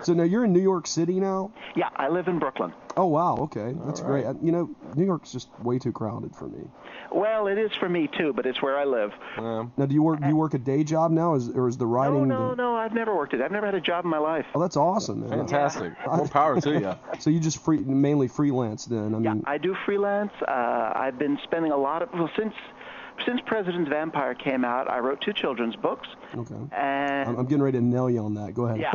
So now you're in New York City now? Yeah, I live in Brooklyn. Oh wow, okay, that's great. New York's just way too crowded for me. Well, it is for me too, but it's where I live. Now, do you work a day job now, or is the writing? No, I've never worked it. I've never had a job in my life. Oh, that's awesome, man. Fantastic. More power to you. So you just mainly freelance then? I mean, I do freelance. I've been spending a lot of since President's Vampire came out, I wrote 2 children's books. Okay. And I'm getting ready to nail you on that. Go ahead. Yeah.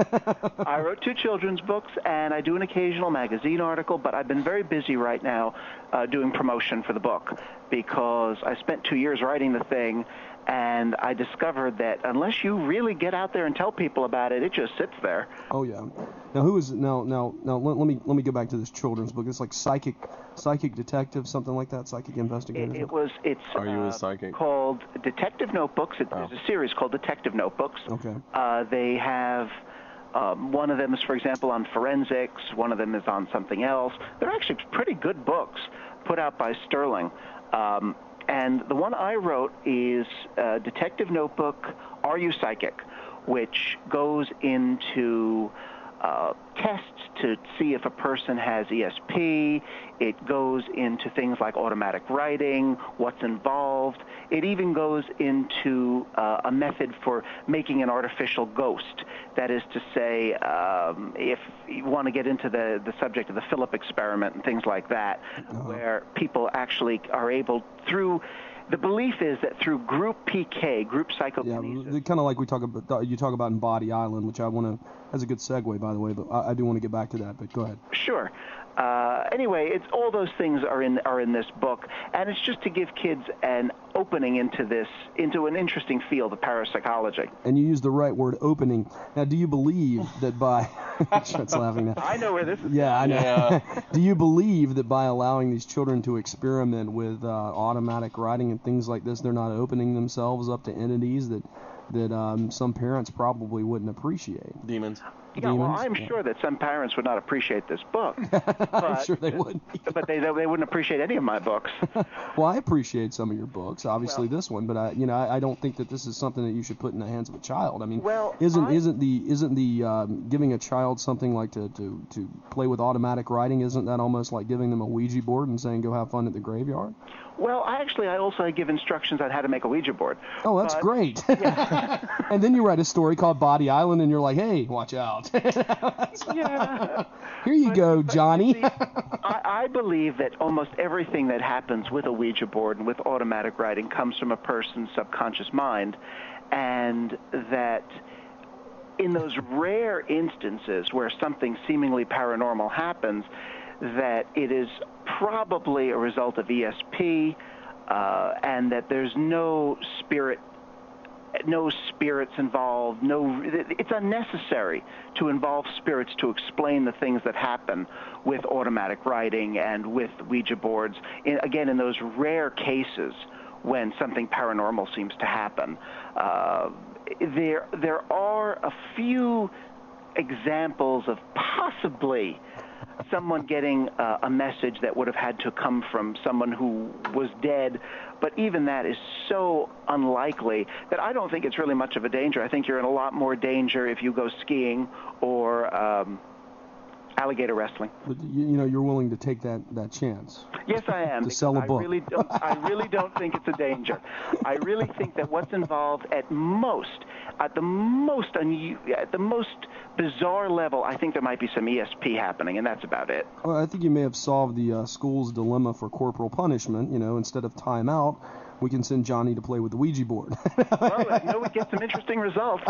I wrote 2 children's books, and I do an occasional magazine article, but I've been very busy right now doing promotion for the book because I spent 2 years writing the thing, and I discovered that unless you really get out there and tell people about it, it just sits there. Oh yeah. Now who is now? Let me go back to this children's book. It's like psychic detective, something like that. Psychic investigator. It's Are you a psychic? called Detective Notebooks. There's a series called Detective Notebooks. Okay. They have one of them is, for example, on forensics. One of them is on something else. They're actually pretty good books put out by Sterling. And the one I wrote is Detective Notebook, Are You Psychic?, which goes into tests to see if a person has ESP. It goes into things like automatic writing, what's involved. It even goes into a method for making an artificial ghost. That is to say, if you want to get into the subject of the Philip experiment and things like that, where people actually are able through... The belief is that through group PK, group psychokinesis... Yeah, kind of like you talk about in Body Island, which I want to... That's a good segue, by the way, but I do want to get back to that, but go ahead. Sure. Anyway, it's all those things are in this book, and it's just to give kids an opening into an interesting field of parapsychology. And you use the right word, opening. Now, do you believe that by... Trent's laughing now. I know where this is. Yeah, I know. Yeah. Do you believe that by allowing these children to experiment with automatic writing and things like this, they're not opening themselves up to entities that some parents probably wouldn't appreciate? Demons. Yeah, well, I'm sure that some parents would not appreciate this book. I'm sure they wouldn't. But they wouldn't appreciate any of my books. Well, I appreciate some of your books, obviously this one, but I don't think that this is something that you should put in the hands of a child. I mean, isn't the giving a child something like to play with automatic writing, isn't that almost like giving them a Ouija board and saying go have fun at the graveyard? Well, I also give instructions on how to make a Ouija board. Oh, that's great. Yeah. And then you write a story called Body Island, and you're like, hey, watch out. Yeah. Here you go, Johnny. See, I believe that almost everything that happens with a Ouija board and with automatic writing comes from a person's subconscious mind, and that in those rare instances where something seemingly paranormal happens, that it is probably a result of ESP, and that there's no spirits involved. It's unnecessary to involve spirits to explain the things that happen with automatic writing and with Ouija boards. Again, in those rare cases when something paranormal seems to happen, there are a few examples of possibly someone getting a message that would have had to come from someone who was dead, but even that is so unlikely that I don't think it's really much of a danger. I think you're in a lot more danger if you go skiing or alligator wrestling. But you're willing to take that chance. Yes, I am. To sell a book. I really don't think it's a danger. I really think that what's involved at the most bizarre level, I think there might be some ESP happening, and that's about it. Well, I think you may have solved the school's dilemma for corporal punishment. Instead of timeout, we can send Johnny to play with the Ouija board. Well, we'd get some interesting results.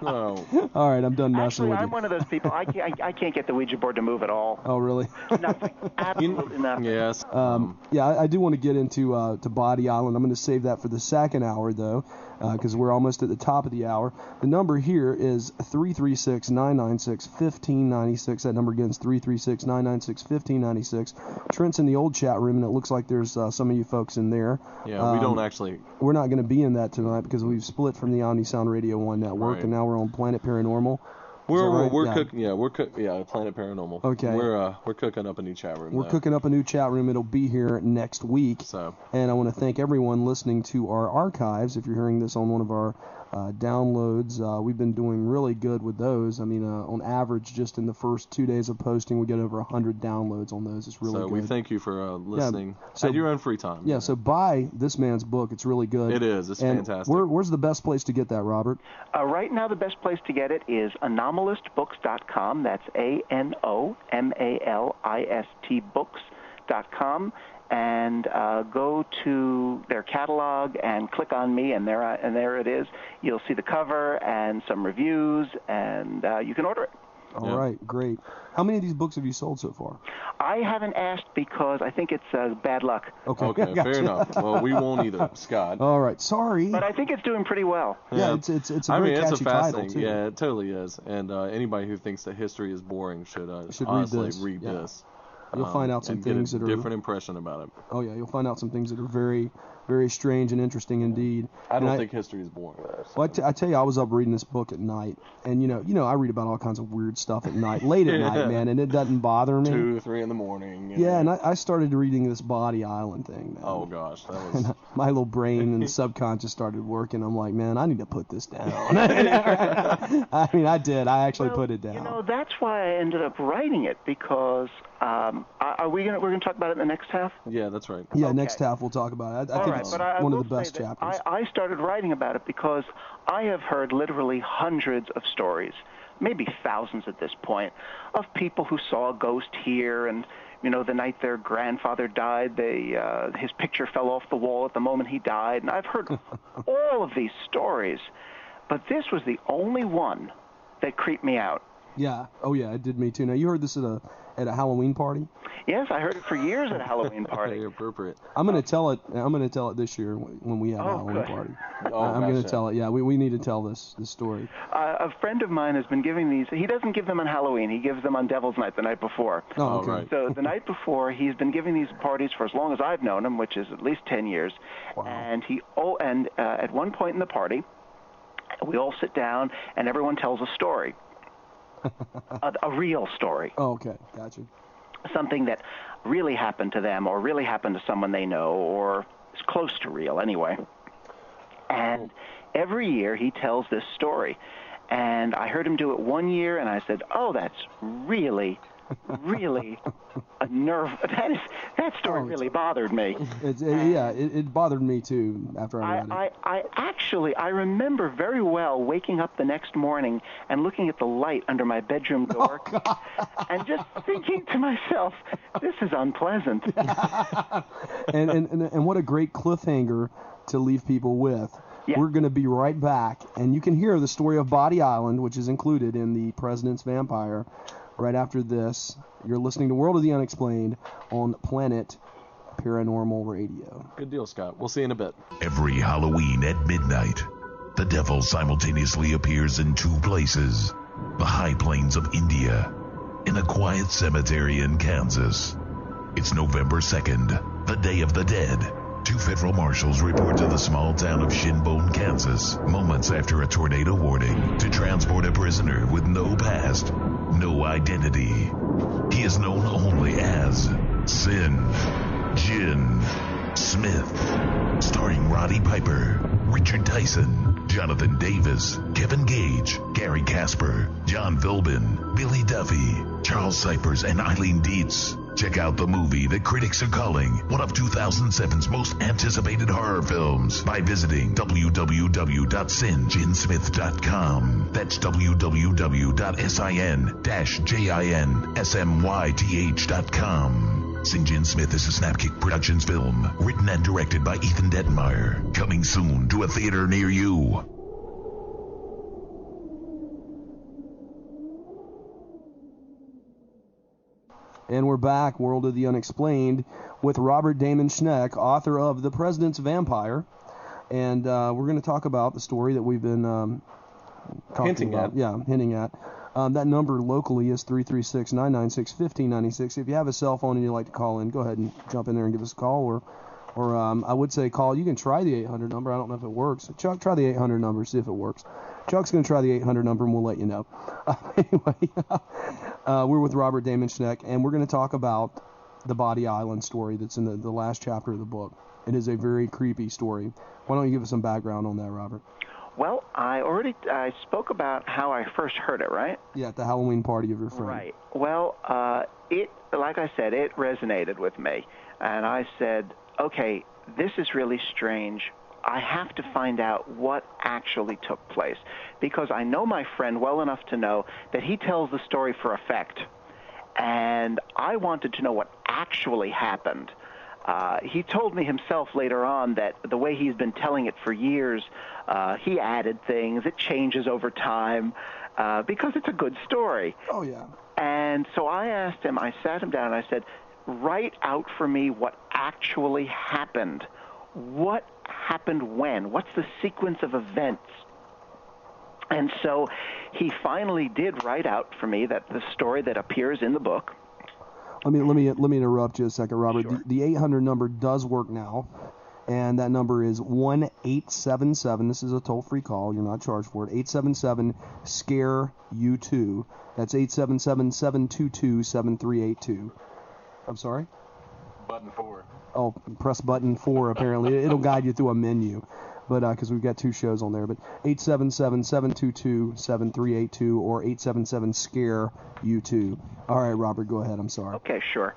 No. All right, I'm done messing with you. I'm one of those people. I can't get the Ouija board to move at all. Oh, really? Nothing. Absolutely nothing. Yes. I do want to get into to Body Island. I'm going to save that for the second hour, though, because we're almost at the top of the hour. The number here is 336-996-1596. That number again is 336-996-1596. Trent's in the old chat room, and it looks like there's some of you folks in there. Yeah, we don't actually. We're not going to be in that tonight because we've split from the Omni Sound Radio 1 network, Right. And now we're on Planet Paranormal. We're cooking. Yeah, Planet Paranormal. Okay. We're cooking up a new chat room. We're cooking up a new chat room. It'll be here next week. So. And I want to thank everyone listening to our archives. If you're hearing this on one of our downloads, we've been doing really good with those. I mean, on average, just in the first 2 days of posting, we get over 100 downloads on those. It's really good. So we thank you for listening so, at your own free time. Yeah, so buy this man's book. It's really good. It is. It's fantastic. Where's the best place to get that, Robert? Right now, the best place to get it is anomalistbooks.com. That's ANOMALIST books.com. And go to their catalog and click on me, and there it is. You'll see the cover and some reviews, and you can order it. All right, great. How many of these books have you sold so far? I haven't asked because I think it's bad luck. Okay, gotcha. Fair enough. Well, we won't either, Scott. All right, sorry. But I think it's doing pretty well. Yeah, it's a very catchy title, too. Yeah, it totally is. And anybody who thinks that history is boring should honestly read this. You'll find out some things that are... different impression about it. Oh, yeah, you'll find out some things that are very, very strange and interesting indeed. I don't think history is boring. Well, I tell you, I was up reading this book at night, and, I read about all kinds of weird stuff at night, late at night, man, and it doesn't bother me. 2, 3 in the morning. Yeah, and I started reading this Body Island thing, man. Oh, gosh, that was... My little brain and subconscious started working. I'm like, man, I need to put this down. I mean, I did. I actually put it down. That's why I ended up writing it, because... we're going to talk about it in the next half? Yeah, that's right. Yeah, okay. Next half we'll talk about it. I think it's one of the best chapters. I started writing about it because I have heard literally hundreds of stories, maybe thousands at this point, of people who saw a ghost here, and the night their grandfather died, his picture fell off the wall at the moment he died, and I've heard all of these stories, but this was the only one that creeped me out. Yeah. Oh, yeah. It did me too. Now, you heard this at a Halloween party? Yes, I heard it for years at a Halloween party. Very appropriate. I'm going to tell it. I'm going to tell it this year when we have a Halloween party. I'm going to tell it. Yeah, we need to tell this story. A friend of mine has been giving these. He doesn't give them on Halloween. He gives them on Devil's Night, the night before. Oh, okay. Right. So the night before, he's been giving these parties for as long as I've known him, which is at least 10 years. Wow. And at one point in the party, we all sit down and everyone tells a story. A real story. Oh, okay. Gotcha. Something that really happened to them or really happened to someone they know or is close to real anyway. And every year he tells this story. And I heard him do it one year, and I said, oh, that's really a nerve. That story really bothered me. It bothered me too after I read it. I remember very well waking up the next morning and looking at the light under my bedroom door and just thinking to myself, this is unpleasant. and what a great cliffhanger to leave people with. Yeah. We're going to be right back, and you can hear the story of Body Island, which is included in The President's Vampire, right after this. You're listening to World of the Unexplained on Planet Paranormal Radio. Good deal, Scott. We'll see you in a bit. Every Halloween at midnight, the devil simultaneously appears in two places: the high plains of India and a quiet cemetery in Kansas. It's November 2nd, the Day of the Dead. Two federal marshals report to the small town of Shinbone, Kansas, moments after a tornado warning, to transport a prisoner with no past, no identity. He is known only as Sin Jin Smith. Starring Roddy Piper, Richard Tyson, Jonathan Davis, Kevin Gage, Gary Casper, John Philbin, Billy Duffy, Charles Cypers, and Eileen Dietz. Check out the movie that critics are calling one of 2007's most anticipated horror films by visiting www.sinjinsmith.com. That's www.sin-jinsmyth.com. St. John Smith is a Snapkick Productions film, written and directed by Ethan Detmeyer. Coming soon to a theater near you. And we're back, World of the Unexplained, with Robert Damon Schneck, author of The President's Vampire. And we're going to talk about the story that we've been hinting about. at. Yeah, hinting at. That number locally is 336-996-1596. If you have a cell phone and you'd like to call in, go ahead and jump in there and give us a call. Or I would say call. You can try the 800 number. I don't know if it works. Chuck, try the 800 number, see if it works. Chuck's going to try the 800 number, and we'll let you know. Anyway, we're with Robert Damon Schneck, and we're going to talk about the Body Island story that's in the last chapter of the book. It is a very creepy story. Why don't you give us some background on that, Robert? Well, I spoke about how I first heard it, right? Yeah, at the Halloween party of your friend. Right. Well, like I said, it resonated with me. And I said, okay, this is really strange. I have to find out what actually took place, because I know my friend well enough to know that he tells the story for effect, and I wanted to know what actually happened. He told me himself later on that the way he's been telling it for years, he added things. It changes over time because it's a good story. Oh, yeah. And so I asked him, I sat him down, and I said, write out for me what actually happened. What happened when? What's the sequence of events? And so he finally did write out for me that the story that appears in the book. Let me interrupt you a second, Robert. Sure. The 800 number does work now, and that number is 1-877. This is a toll-free call. You're not charged for it. 877-SCARE-U2. That's 877-722-7382. I'm sorry? Button 4. Oh, press button 4, apparently. It'll guide you through a menu, but because we've got two shows on there. But 877-722-7382 or 877-SCARE-U2. All right, Robert, go ahead. I'm sorry. Okay, sure.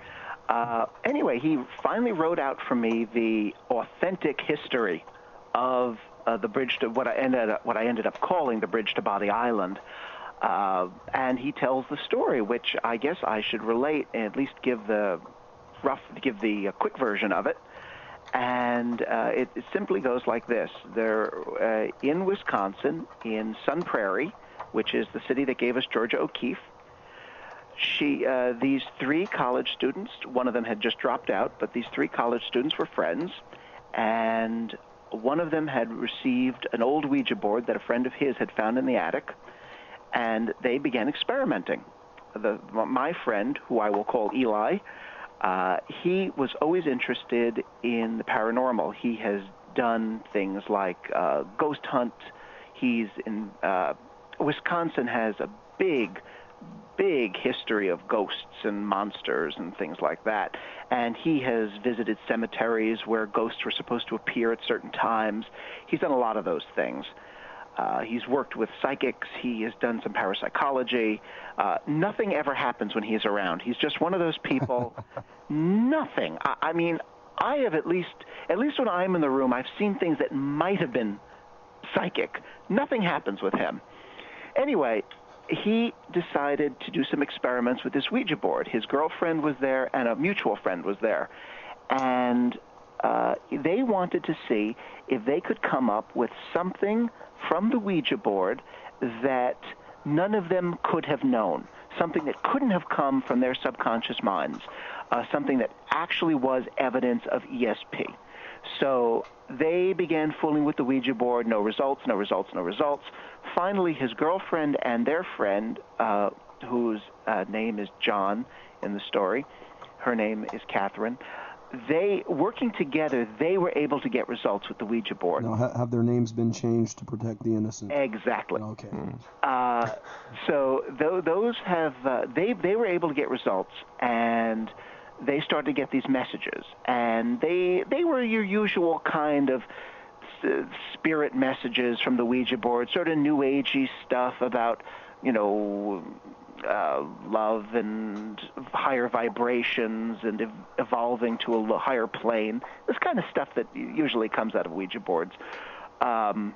Anyway, he finally wrote out for me the authentic history of the bridge to what I ended up calling the bridge to Body Island. And he tells the story, which I guess I should relate and at least give the quick version of it. And it simply goes like this. They're in Wisconsin, in Sun Prairie, which is the city that gave us Georgia O'Keeffe. These three college students, one of them had just dropped out, but these three college students were friends, and one of them had received an old Ouija board that a friend of his had found in the attic, and they began experimenting. My friend, who I will call Eli, he was always interested in the paranormal. He has done things like ghost hunt. Wisconsin has a big history of ghosts and monsters and things like that. And he has visited cemeteries where ghosts were supposed to appear at certain times. He's done a lot of those things. He's worked with psychics. He has done some parapsychology. Nothing ever happens when he's around. He's just one of those people. Nothing. I mean, I have at least when I'm in the room, I've seen things that might have been psychic. Nothing happens with him. Anyway, he decided to do some experiments with this Ouija board. His girlfriend was there, and a mutual friend was there. And they wanted to see if they could come up with something from the Ouija board that none of them could have known, something that couldn't have come from their subconscious minds, something that actually was evidence of ESP. So they began fooling with the Ouija board. No results, no results, no results. Finally, his girlfriend and their friend, whose name is John in the story, her name is Catherine, working together, they were able to get results with the Ouija board. Now, have their names been changed to protect the innocent? Exactly. Okay. So those have they were able to get results, and they started to get these messages, and they were your usual kind of spirit messages from the Ouija board, sort of new agey stuff about, love and higher vibrations and evolving to a higher plane. This kind of stuff that usually comes out of Ouija boards. And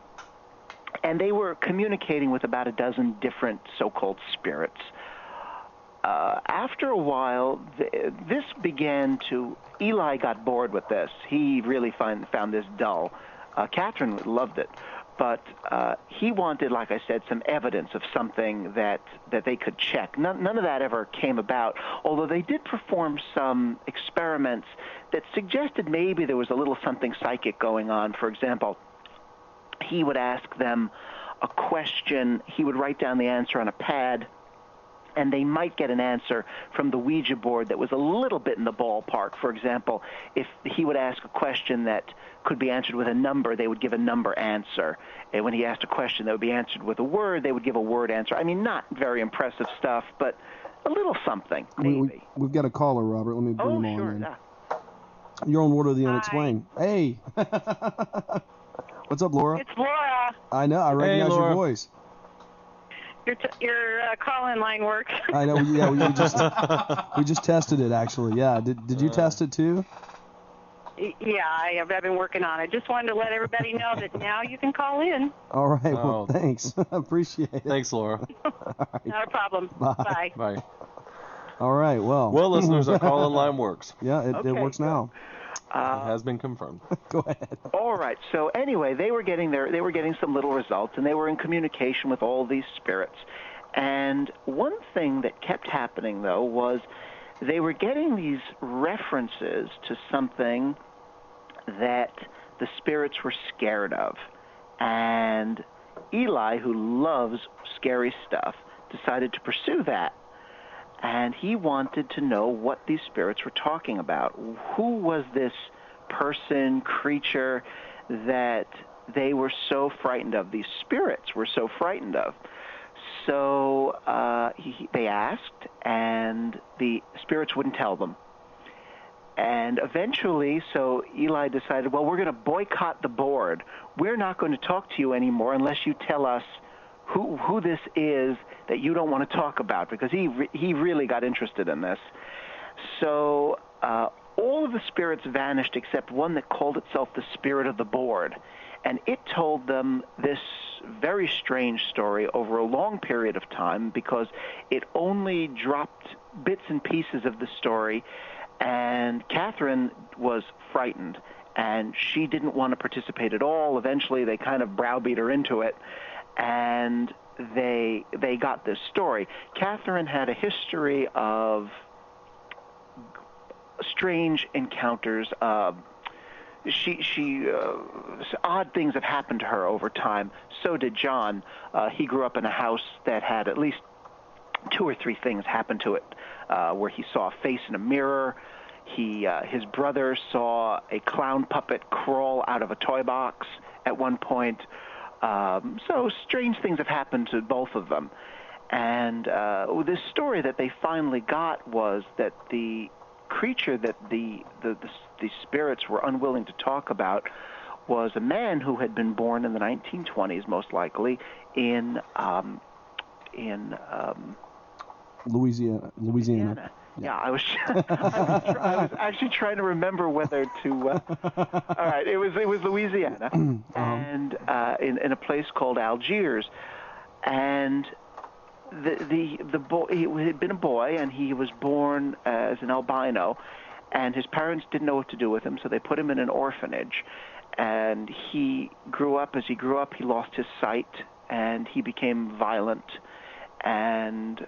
they were communicating with about a dozen different so-called spirits. After a while, this began to... Eli got bored with this. He really found this dull. Catherine loved it. But he wanted, like I said, some evidence of something that they could check. None of that ever came about, although they did perform some experiments that suggested maybe there was a little something psychic going on. For example, he would ask them a question. He would write down the answer on a pad, and they might get an answer from the Ouija board that was a little bit in the ballpark. For example, if he would ask a question that could be answered with a number, they would give a number answer. And when he asked a question that would be answered with a word, they would give a word answer. I mean, not very impressive stuff, but a little something, maybe. We've got a caller, Robert. Let me bring him on. Sure, in. yeah. You're on Word of the Unexplained. Hey. What's up, Laura? It's Laura. I know. I recognize your voice. Your call-in line works. I know. Yeah, we just tested it actually. Yeah. Did you test it too? Yeah, I've been working on it. Just wanted to let everybody know that now you can call in. All right. Well, thanks. Appreciate it. Thanks, Laura. Right. Not a problem. Bye. Bye. All right. Well, listeners, our call-in line works. Yeah, it works now. It has been confirmed. Go ahead. All right. So anyway, they were getting some little results, and they were in communication with all these spirits. And one thing that kept happening, though, was they were getting these references to something that the spirits were scared of. And Eli, who loves scary stuff, decided to pursue that. And he wanted to know what these spirits were talking about. Who was this person, creature that they were so frightened of, these spirits were so frightened of? So they asked, and the spirits wouldn't tell them. And eventually, so Eli decided, well, we're going to boycott the board. We're not going to talk to you anymore unless you tell us who this is that you don't want to talk about, because he really got interested in this. So all of the spirits vanished except one that called itself the spirit of the board. And it told them this very strange story over a long period of time, because it only dropped bits and pieces of the story, and Catherine was frightened, and she didn't want to participate at all. Eventually, they kind of browbeat her into it, and they got this story. Catherine had a history of strange encounters. Odd things have happened to her over time. So did John. He grew up in a house that had at least 2 or 3 things happen to it, where he saw a face in a mirror. His brother saw a clown puppet crawl out of a toy box at one point. So strange things have happened to both of them. And this story that they finally got was that the creature that the spirits were unwilling to talk about was a man who had been born in the 1920s, most likely, in Louisiana. Yeah, I was actually trying to remember whether to. All right, it was Louisiana, and in a place called Algiers, and the boy, he had been a boy, and he was born as an albino, and his parents didn't know what to do with him, so they put him in an orphanage, and he grew up. As he grew up, he lost his sight, and he became violent, and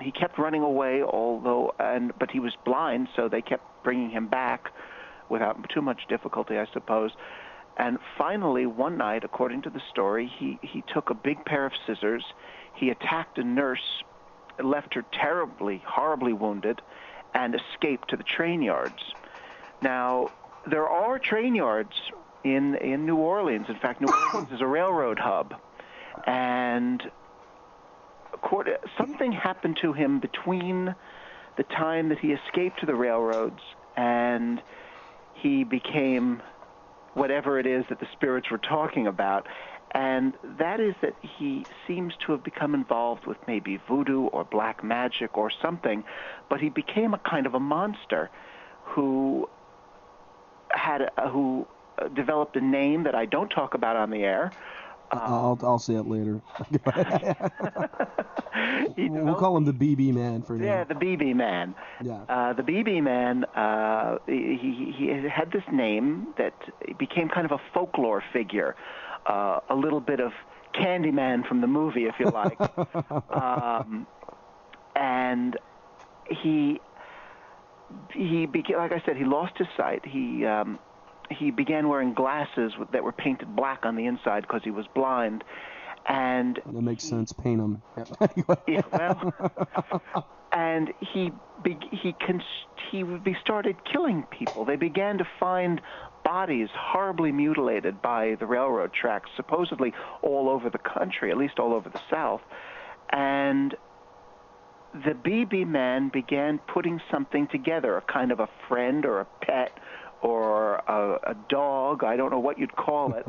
he kept running away, but he was blind, so they kept bringing him back without too much difficulty, I suppose. And finally, one night, according to the story, he took a big pair of scissors. He attacked a nurse, left her terribly, horribly wounded, and escaped to the train yards. Now, there are train yards in New Orleans. In fact, New Orleans is a railroad hub. And something happened to him between the time that he escaped to the railroads and he became whatever it is that the spirits were talking about. And that is that he seems to have become involved with maybe voodoo or black magic or something, but he became a kind of a monster who developed a name that I don't talk about on the air. I'll say it later. We'll call him the BB Man for now. Yeah, the BB Man. Yeah. The BB Man, he had this name that became kind of a folklore figure, a little bit of Candyman from the movie, if you like. And he became, like I said, he lost his sight. He began wearing glasses that were painted black on the inside because he was blind, and that makes sense. Paint him. Yeah, well, and he started killing people. They began to find bodies horribly mutilated by the railroad tracks, supposedly all over the country, at least all over the South, and the BB Man began putting something together, a kind of a friend or a pet or a dog, I don't know what you'd call it,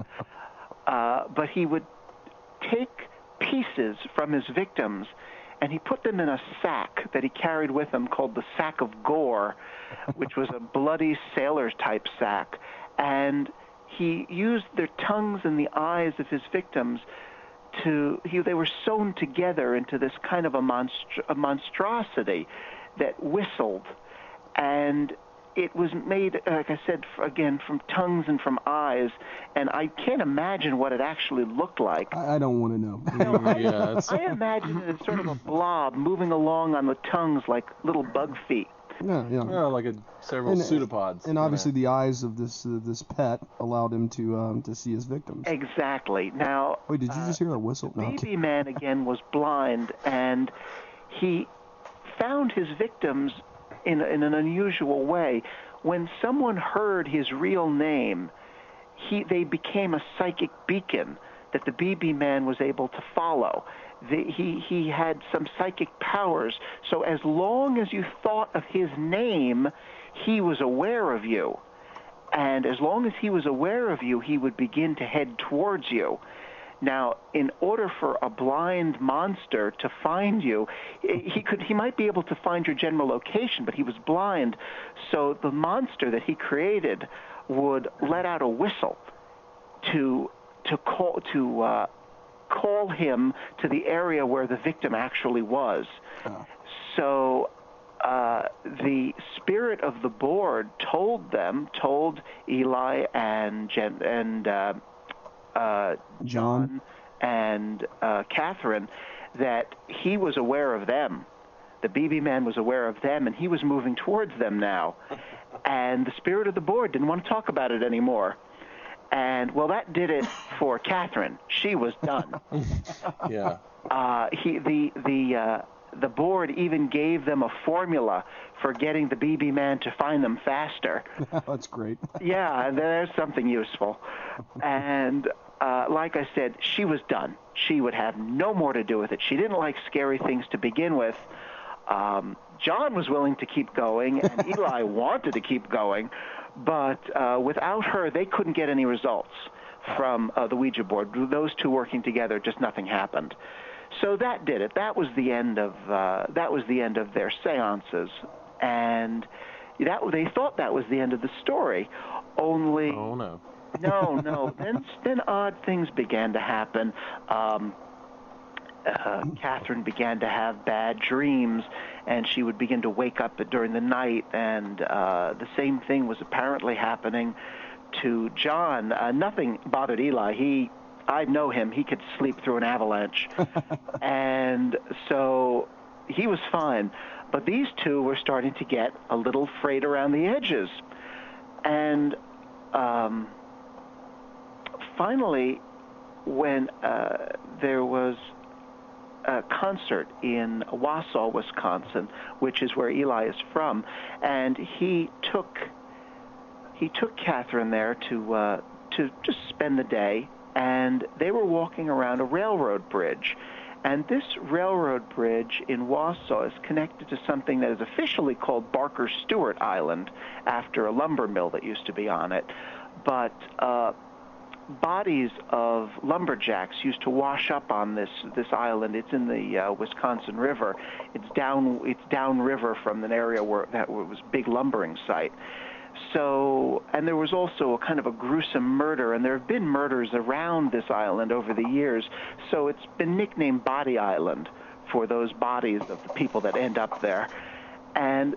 but he would take pieces from his victims and he put them in a sack that he carried with him called the sack of gore, which was a bloody sailor-type sack, and he used their tongues and the eyes of his victims they were sewn together into this kind of a monstrosity that whistled, and it was made, like I said, again, from tongues and from eyes, and I can't imagine what it actually looked like. I don't want to know. No, I imagine it as sort of a blob moving along on the tongues like little bug feet. Yeah. Like several pseudopods. And obviously the eyes of this pet allowed him to see his victims. Exactly. Now, wait, did you just hear a whistle? The BB Man again was blind, and he found his victims in an unusual way. When someone heard his real name, they became a psychic beacon that the BB Man was able to follow. He had some psychic powers, so as long as you thought of his name, he was aware of you. And as long as he was aware of you, he would begin to head towards you. Now, in order for a blind monster to find you, he might be able to find your general location, but he was blind. So the monster that he created would let out a whistle to call him to the area where the victim actually was. Oh. So the spirit of the board told Eli and John and Catherine that he was aware of them. The BB Man was aware of them, and he was moving towards them now. And the spirit of the board didn't want to talk about it anymore. And, well, that did it for Catherine. She was done. Yeah. The board even gave them a formula for getting the BB Man to find them faster. That's great. Yeah, there's something useful. And like I said, she was done. She would have no more to do with it. She didn't like scary things to begin with. John was willing to keep going, and Eli wanted to keep going. But without her, they couldn't get any results from the Ouija board. Those two working together, just nothing happened. So that did it. That was the end of their seances, and they thought that was the end of the story. Only no. Then odd things began to happen. Catherine began to have bad dreams, and she would begin to wake up during the night, and the same thing was apparently happening to John. Nothing bothered Eli. I know him. He could sleep through an avalanche. And so he was fine. But these two were starting to get a little frayed around the edges. And finally, when there was a concert in Wausau, Wisconsin, which is where Eli is from, and he took Catherine there to just spend the day, and they were walking around a railroad bridge. And this railroad bridge in Wausau is connected to something that is officially called Barker Stewart Island, after a lumber mill that used to be on it. but bodies of lumberjacks used to wash up on this island. It's in the Wisconsin River. It's downriver from an area where that was a big lumbering site. So, and there was also a kind of a gruesome murder, and there have been murders around this island over the years, so it's been nicknamed Body Island for those bodies of the people that end up there. And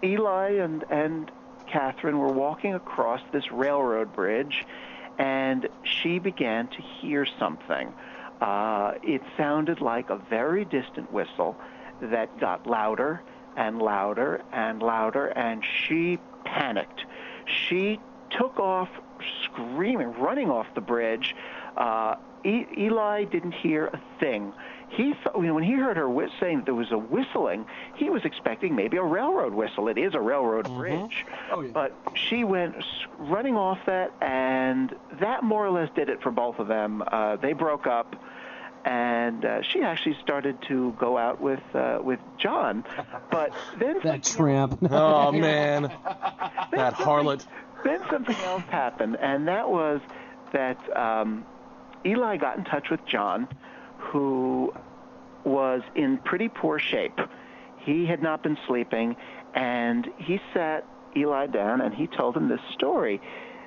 Eli and Catherine were walking across this railroad bridge, and she began to hear something. It sounded like a very distant whistle that got louder and louder and louder, and she panicked. She took off screaming, running off the bridge. Eli didn't hear a thing. He thought, when he heard her saying that there was a whistling, he was expecting maybe a railroad whistle. It is a railroad bridge. Oh, yeah. But she went running off that, and that more or less did it for both of them. They broke up, and she actually started to go out with John. But then that tramp. Oh, man. That harlot. Then something else happened, and that was that Eli got in touch with John, who was in pretty poor shape. He had not been sleeping, and he sat Eli down, and he told him this story,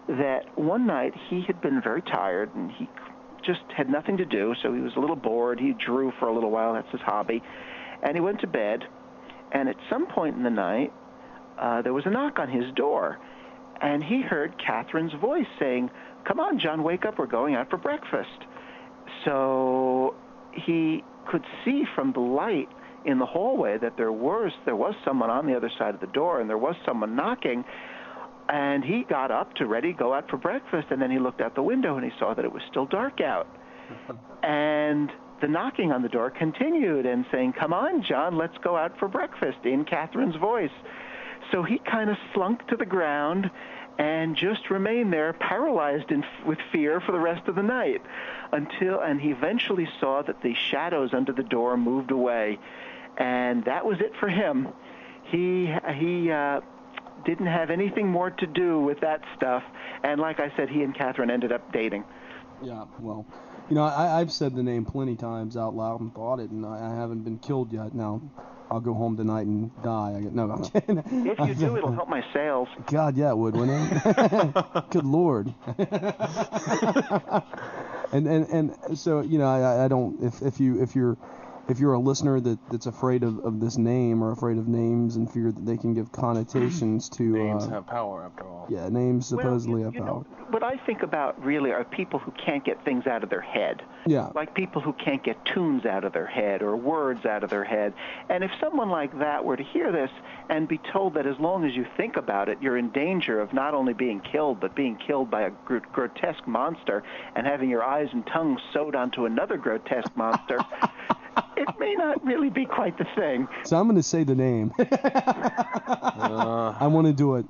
that one night he had been very tired, and he just had nothing to do, so he was a little bored. He drew for a little while. That's his hobby. And he went to bed, and at some point in the night, there was a knock on his door, and he heard Catherine's voice saying, "Come on, John, wake up. We're going out for breakfast." So he could see from the light in the hallway that there was someone on the other side of the door, and there was someone knocking. And he got up to ready to go out for breakfast, and then he looked out the window and he saw that it was still dark out. And the knocking on the door continued and saying, "Come on, John, let's go out for breakfast," in Catherine's voice. So he kind of slunk to the ground and just remained there, paralyzed with fear for the rest of the night, and he eventually saw that the shadows under the door moved away, and that was it for him. He didn't have anything more to do with that stuff, and like I said, he and Catherine ended up dating. Yeah, well, I've said the name plenty times out loud and thought it, and I haven't been killed yet. Now, I'll go home tonight and die. No, I'm kidding. If you do, it'll help my sales. God, yeah, it would, wouldn't it? Good Lord. and so, I don't. If you're a listener that's afraid of this name or afraid of names and fear that they can give connotations to names have power after all. Yeah, names supposedly have power. What I think about really are people who can't get things out of their head. Yeah. Like people who can't get tunes out of their head or words out of their head. And if someone like that were to hear this and be told that as long as you think about it, you're in danger of not only being killed, but being killed by a grotesque monster and having your eyes and tongue sewed onto another grotesque monster, it may not really be quite the thing. So I'm going to say the name. I want to do it.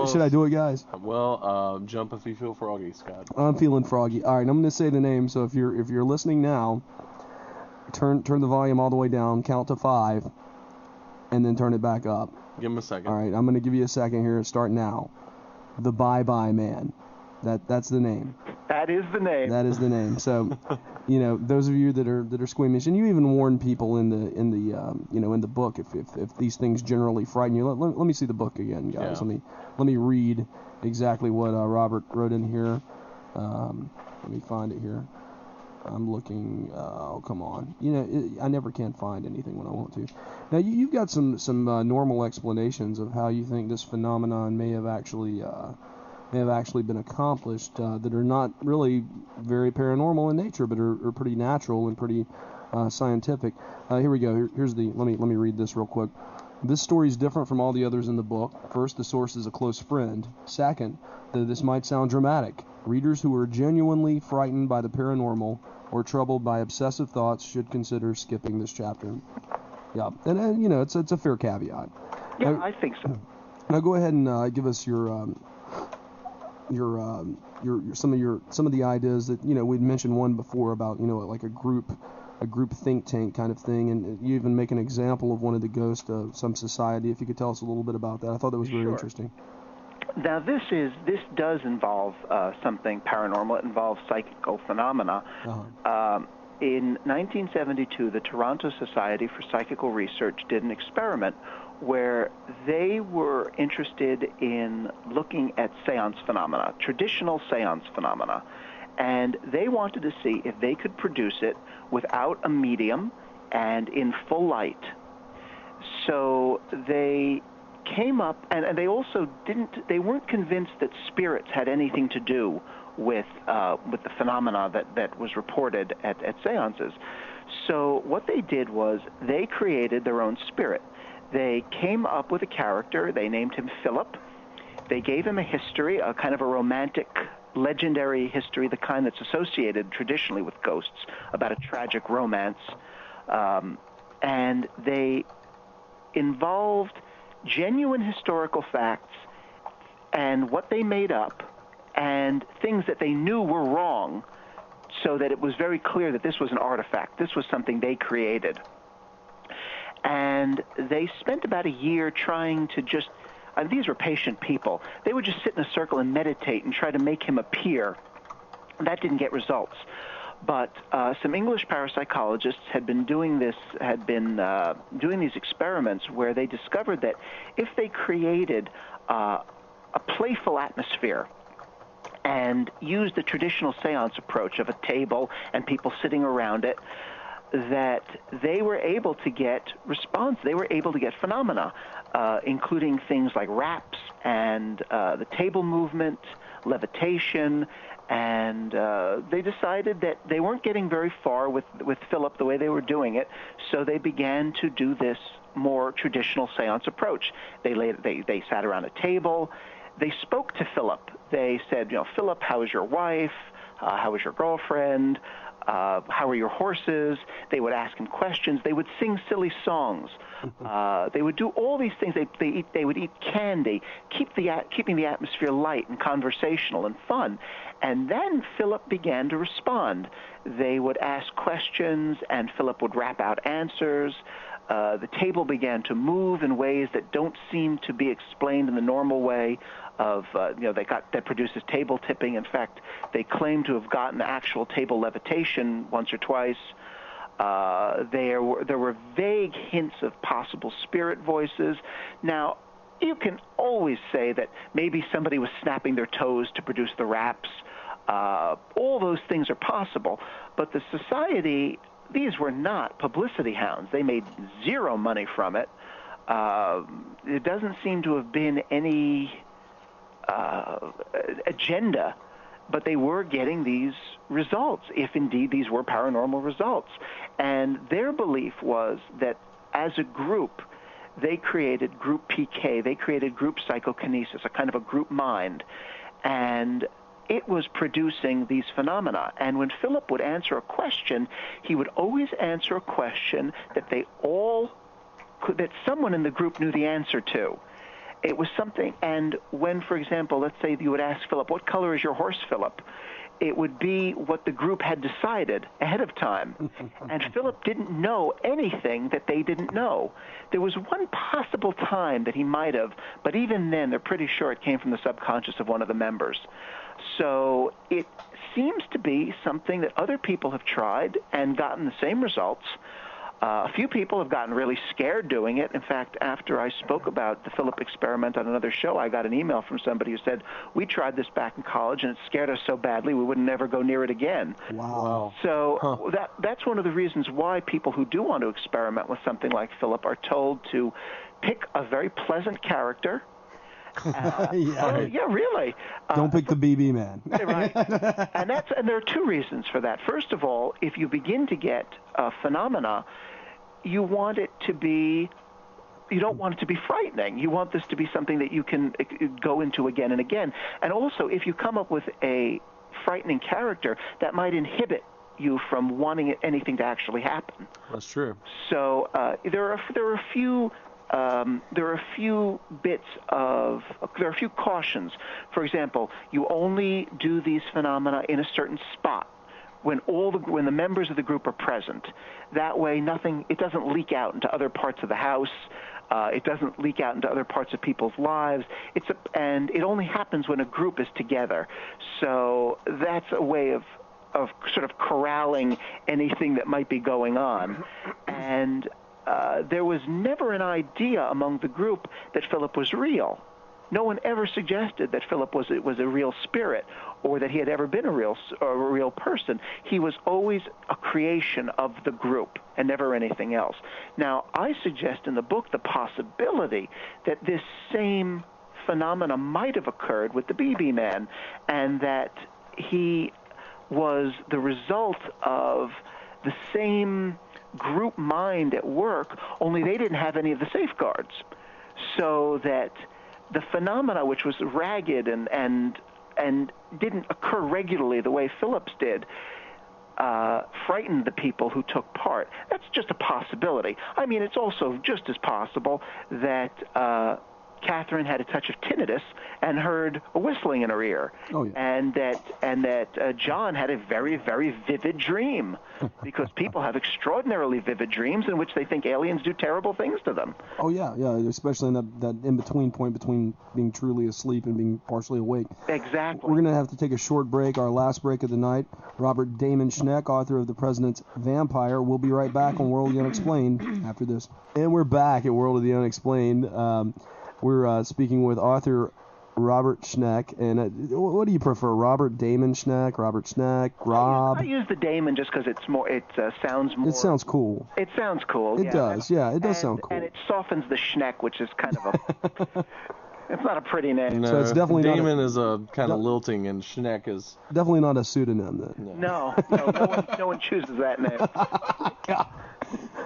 Should I do it, guys? Well, jump if you feel froggy, Scott. I'm feeling froggy. All right, I'm going to say the name. So if you're listening now, turn the volume all the way down, count to 5, and then turn it back up. Give him a second. All right, I'm going to give you a second here. Start now. The Bye-Bye Man. That's the name. That is the name. That is the name. So, those of you that are squeamish, and you even warn people in the book if these things generally frighten you. Let me see the book again, guys. Yeah. Let me read exactly what Robert wrote in here. Let me find it here. I'm looking. Oh, come on. I never can find anything when I want to. Now you've got some normal explanations of how you think this phenomenon may have actually been accomplished that are not really very paranormal in nature, but are pretty natural and pretty scientific. Here we go. Here's the. Let me read this real quick. This story is different from all the others in the book. First, the source is a close friend. Second, this might sound dramatic. Readers who are genuinely frightened by the paranormal or troubled by obsessive thoughts should consider skipping this chapter. Yeah, and it's a fair caveat. Yeah, now, I think so. Now go ahead and give us some of the ideas that we'd mentioned one before about like a group a group think tank kind of thing, and you even make an example of one of the ghosts of some society. If you could tell us a little bit about that, I thought that was very interesting. Now, this does involve something paranormal. It involves psychical phenomena. In 1972, the Toronto Society for Psychical Research did an experiment where they were interested in looking at seance phenomena, traditional seance phenomena, and they wanted to see if they could produce it without a medium and in full light. So they came up, and they also they weren't convinced that spirits had anything to do with the phenomena that was reported at seances. So what they did was they created their own spirit. They came up with a character. They named him Philip. They gave him a history, a kind of a romantic, legendary history, the kind that's associated traditionally with ghosts, about a tragic romance. And they involved genuine historical facts and what they made up and things that they knew were wrong, so that it was very clear that this was an artifact. This was something they created. And they spent about a year trying to just, these were patient people. They would just sit in a circle and meditate and try to make him appear. That didn't get results. But some English parapsychologists had been doing these experiments where they discovered that if they created a playful atmosphere and used the traditional seance approach of a table and people sitting around it, that they were able to get response. They were able to get phenomena, including things like raps and the table movement, levitation, and they decided that they weren't getting very far with Philip the way they were doing it, so they began to do this more traditional seance approach. They sat around a table. They spoke to Philip. They said, Philip, how is your wife? How is your girlfriend? How are your horses? They would ask him questions. They would sing silly songs. They would do all these things. They would eat candy, keeping the atmosphere light and conversational and fun. And then Philip began to respond. They would ask questions, and Philip would rap out answers. The table began to move in ways that don't seem to be explained in the normal way of, that produces table tipping. In fact, they claim to have gotten actual table levitation once or twice. There were vague hints of possible spirit voices. Now, you can always say that maybe somebody was snapping their toes to produce the raps. All those things are possible, but the society, these were not publicity hounds. They made zero money from it. There doesn't seem to have been any agenda, but they were getting these results, if indeed these were paranormal results. And their belief was that as a group, they created group PK, they created group psychokinesis, a kind of a group mind, and it was producing these phenomena. And when Philip would answer a question, he would always answer a question that that someone in the group knew the answer to. It was something, and when, for example, let's say you would ask Philip, what color is your horse, Philip? It would be what the group had decided ahead of time. And Philip didn't know anything that they didn't know. There was one possible time that he might have, but even then, they're pretty sure it came from the subconscious of one of the members. So it seems to be something that other people have tried and gotten the same results. A few people have gotten really scared doing it. In fact, after I spoke about the Philip experiment on another show, I got an email from somebody who said, we tried this back in college and it scared us so badly we would never go near it again. Wow. So that's one of the reasons why people who do want to experiment with something like Philip are told to pick a very pleasant character. Really. Don't pick the BB man. Right. And there are two reasons for that. First of all, if you begin to get phenomena, you don't want it to be frightening. You want this to be something that you can go into again and again. And also, if you come up with a frightening character, that might inhibit you from wanting anything to actually happen. That's true. So there are a few cautions. For example, you only do these phenomena in a certain spot when the members of the group are present. That way, it doesn't leak out into other parts of the house. It doesn't leak out into other parts of people's lives. And it only happens when a group is together. So that's a way of sort of corralling anything that might be going on. And there was never an idea among the group that Philip was real. No one ever suggested that Philip was a real spirit or that he had ever been a real person. He was always a creation of the group and never anything else. Now, I suggest in the book the possibility that this same phenomena might have occurred with the BB Man, and that he was the result of the same group mind at work, only they didn't have any of the safeguards. So that the phenomena, which was ragged and didn't occur regularly the way Philip's did, frightened the people who took part. That's just a possibility. I mean, it's also just as possible that Catherine had a touch of tinnitus and heard a whistling in her ear, and that John had a very, very vivid dream, because people have extraordinarily vivid dreams in which they think aliens do terrible things to them. Oh yeah, especially in that in-between point between being truly asleep and being partially awake. Exactly. We're going to have to take a short break, our last break of the night. Robert Damon Schneck, author of The President's Vampire. We'll be right back on World of the Unexplained after this. And we're back at World of the Unexplained. We're speaking with author Robert Schneck, and what do you prefer, Robert Damon Schneck, Robert Schneck, Rob? I use the Damon just because it's more. It sounds more. It sounds cool. It sounds cool. It does. Yeah, it does sound cool. And it softens the Schneck, which is kind of a. It's not a pretty name. No, so it's definitely Damon is a kind of lilting, and Schneck is definitely not a pseudonym then. No one chooses that name.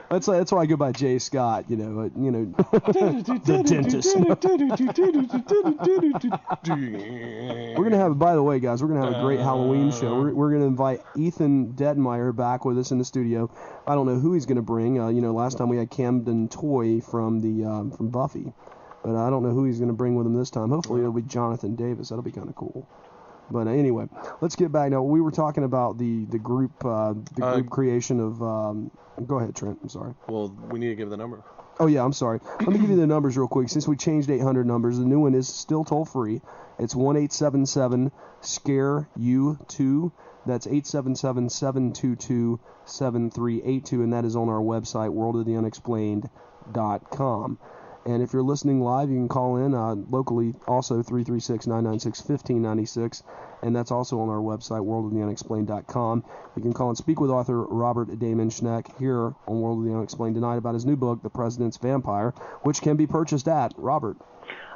That's why I go by J. Scott, the dentist. We're gonna have, by the way, guys, we're gonna have a great Halloween show. We're gonna invite Ethan Detmeyer back with us in the studio. I don't know who he's gonna bring. Last time we had Camden Toy from from Buffy, but I don't know who he's gonna bring with him this time. Hopefully it'll be Jonathan Davis. That'll be kind of cool. But anyway, let's get back now. We were talking about the group creation of. Go ahead, Trent. I'm sorry. Well, we need to give the number. Oh yeah, I'm sorry. Let me give you the numbers real quick. Since we changed 800 numbers, the new one is still toll free. It's 1-877-SCARE-U2. That's 877-722-7382, and that is on our website, worldoftheunexplained.com. And if you're listening live, you can call in locally, also 336-996-1596, and that's also on our website, worldoftheunexplained.com. You can call and speak with author Robert Damon Schneck here on World of the Unexplained tonight about his new book, The President's Vampire, which can be purchased at, Robert?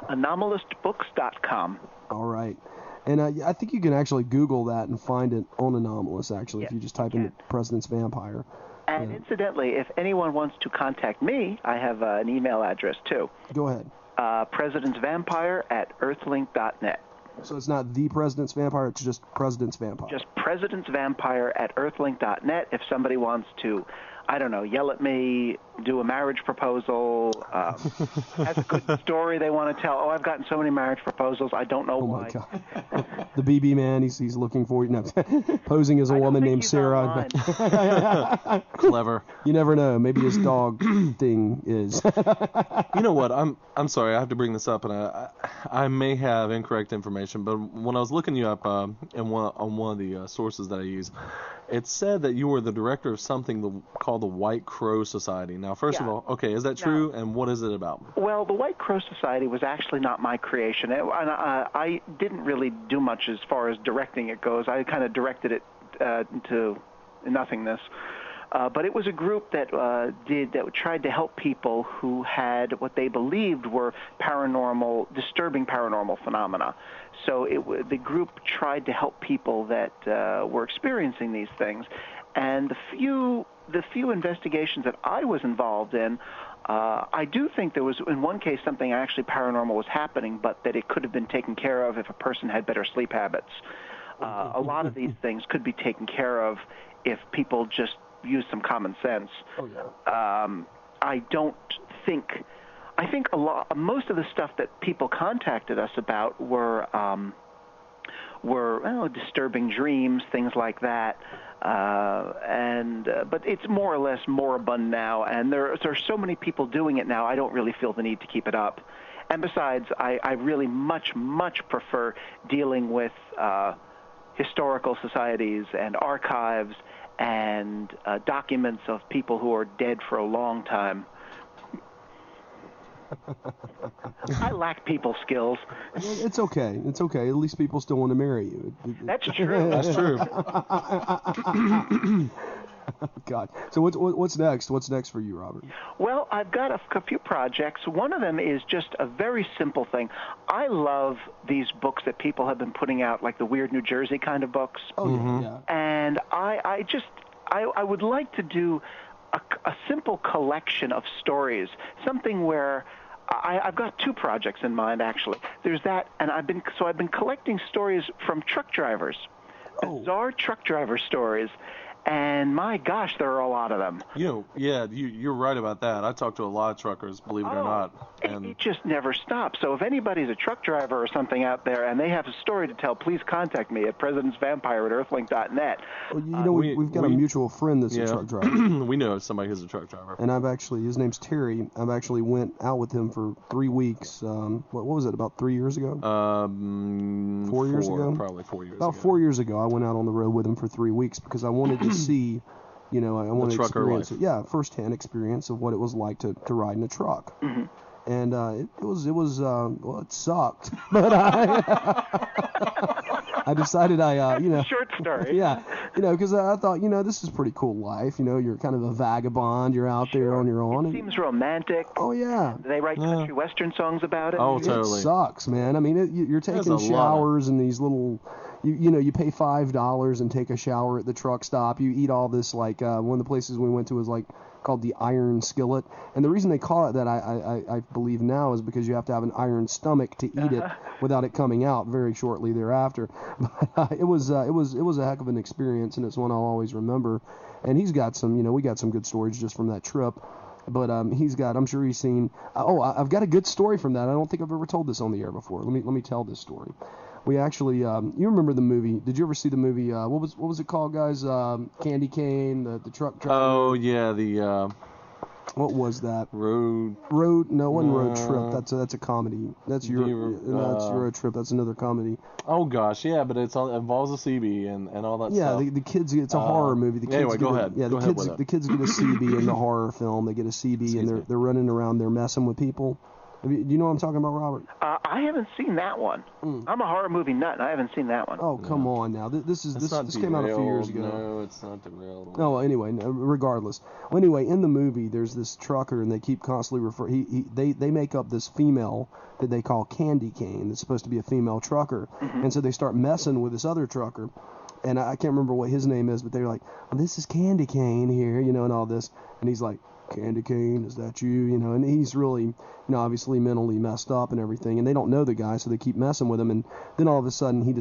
Anomalistbooks.com. All right. And I think you can actually Google that and find it on Anomalist, actually, if you just type in President's Vampire. And incidentally, if anyone wants to contact me, I have an email address, too. Go ahead. presidentsvampire@earthlink.net. So it's not The President's Vampire, it's just President's Vampire. Just presidentsvampire@earthlink.net. If somebody wants to, I don't know, yell at me, do a marriage proposal, has a good story they want to tell. Oh, I've gotten so many marriage proposals, I don't know why. Oh, my God. The BB man, he's looking for you. No, posing as a woman named Sarah. Clever. You never know. Maybe his dog thing is. You know what? I'm sorry. I have to bring this up, and I may have incorrect information, but when I was looking you up on one of the sources that I use, it said that you were the director of something called the White Crow Society. Now, first of all, okay, is that true, and what is it about? Well, the White Crow Society was actually not my creation. I didn't really do much as far as directing it goes. I kind of directed it to nothingness. But it was a group that tried to help people who had what they believed were disturbing paranormal phenomena. So the group tried to help people that were experiencing these things. And the few investigations that I was involved in, I do think there was, in one case, something actually paranormal was happening, but that it could have been taken care of if a person had better sleep habits. A lot of these things could be taken care of if people just use some common sense. Oh, yeah. I think most of the stuff that people contacted us about were were disturbing dreams, things like that. But it's more or less moribund now, and there are so many people doing it now, I don't really feel the need to keep it up. And besides, I really much prefer dealing with historical societies and archives and documents of people who are dead for a long time. I lack people skills. It's okay. It's okay. At least people still want to marry you. That's true. That's true. God. So what's next? What's next for you, Robert? Well, I've got a few projects. One of them is just a very simple thing. I love these books that people have been putting out, like the Weird New Jersey kind of books. Oh, yeah. And I would like to do a simple collection of stories, something where I've got two projects in mind, actually. There's that, and I've been collecting stories from truck drivers, bizarre truck driver stories, and my gosh, there are a lot of them. You're right about that. I talk to a lot of truckers, believe it or not. And it just never stops. So if anybody's a truck driver or something out there and they have a story to tell, please contact me at presidentsvampire@earthlink.net. Well, we've got a mutual friend that's a truck driver. We know somebody who's a truck driver. And his name's Terry. I've actually went out with him for 3 weeks. What was it, about 3 years ago? 4 years ago? Probably 4 years about ago. 4 years ago, I went out on the road with him for 3 weeks because I wanted to see, I wanted to experience it. Yeah, firsthand experience of what it was like to ride in a truck. Mm-hmm. And it sucked, but I decided short story. Yeah, because I thought, this is a pretty cool life. You're kind of a vagabond. You're out there on your own. It seems romantic. Oh, yeah. They write country western songs about it. Oh, totally. It sucks, man. I mean, you're taking showers in these little, you pay $5 and take a shower at the truck stop. You eat all this, like, one of the places we went to was, like, called the Iron Skillet. And the reason they call it that, I believe now, is because you have to have an iron stomach to eat it without it coming out very shortly thereafter. But it was a heck of an experience, and it's one I'll always remember. And he's got some, we got some good stories just from that trip. But I'm sure he's seen. I've got a good story from that. I don't think I've ever told this on the air before. Let me tell this story. We actually, you remember the movie? Did you ever see the movie? What was it called, guys? Candy Cane, the truck driver. Oh yeah, the. What was that? Rhode. No, it wasn't Road Trip. That's a comedy. That's Euro Trip. That's another comedy. Oh gosh, yeah, but it involves a CB and all that stuff. Yeah, the kids. It's a horror movie. The kids anyway, go ahead. Yeah, the kids get a CB in the horror film. They get a CB and they're running around. They're messing with people. Do you know what I'm talking about, Robert? I haven't seen that one. I'm a horror movie nut, and I haven't seen that one. Oh, come on now. This came out a few years ago. No, it's not derailed. No, anyway, regardless. Well, anyway, in the movie, there's this trucker, and they keep constantly they make up this female that they call Candy Cane that's supposed to be a female trucker. Mm-hmm. And so they start messing with this other trucker. And I can't remember what his name is, but they're like, well, this is Candy Cane here, and all this. And he's like, Candy Cane, is that you? And he's really, obviously mentally messed up and everything. And they don't know the guy, so they keep messing with him. And then all of a sudden he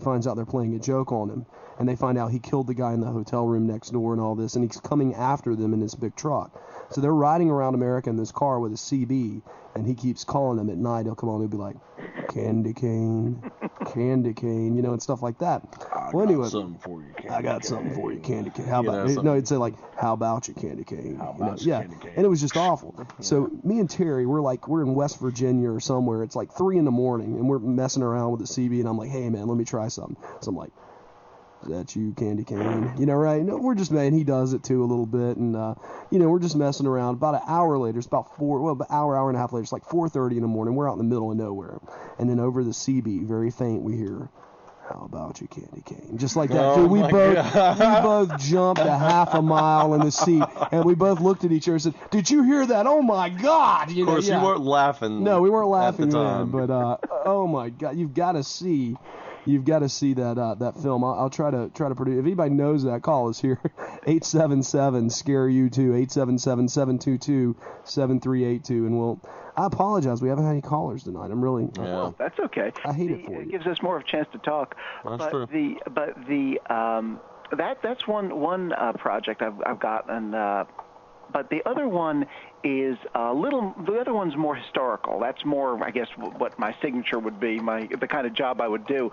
finds out they're playing a joke on him. And they find out he killed the guy in the hotel room next door and all this. And he's coming after them in this big truck. So they're riding around America in this car with a CB. And he keeps calling them at night. He'll come on and he'll be like, Candy Cane, Candy Cane, and stuff like that. I got something for you, Candy Cane. How about it? No, it'd say like, how about you, Candy Cane? How about you, Candy Cane? And it was just awful. So me and Terry, we're in West Virginia or somewhere. It's like 3 a.m. and we're messing around with the CB. And I'm like, hey man, let me try something. So I'm like, is that you, Candy Cane? Right? No, we're just, man, he does it too a little bit. And, we're just messing around. About an hour later, it's about an hour and a half later, it's like 4:30 in the morning. We're out in the middle of nowhere. And then over the CB, very faint, we hear, how about you, Candy Cane? Just like that. Dude, we both jumped a half a mile in the seat. And we both looked at each other and said, did you hear that? Oh, my God. Of course, you weren't laughing. No, we weren't laughing at the time. Then, but, oh, my God. You've got to see that film. I'll try to produce. If anybody knows that, call us here. 877-SCARE-U2. 877-722-7382. And I apologize. We haven't had any callers tonight. I'm really. Yeah. Well, that's okay. I hate it for you. It gives us more of a chance to talk. That's true. That's one project I've got, and but the other one is a little. The other one's more historical. That's more, I guess, what my signature would be, the kind of job I would do,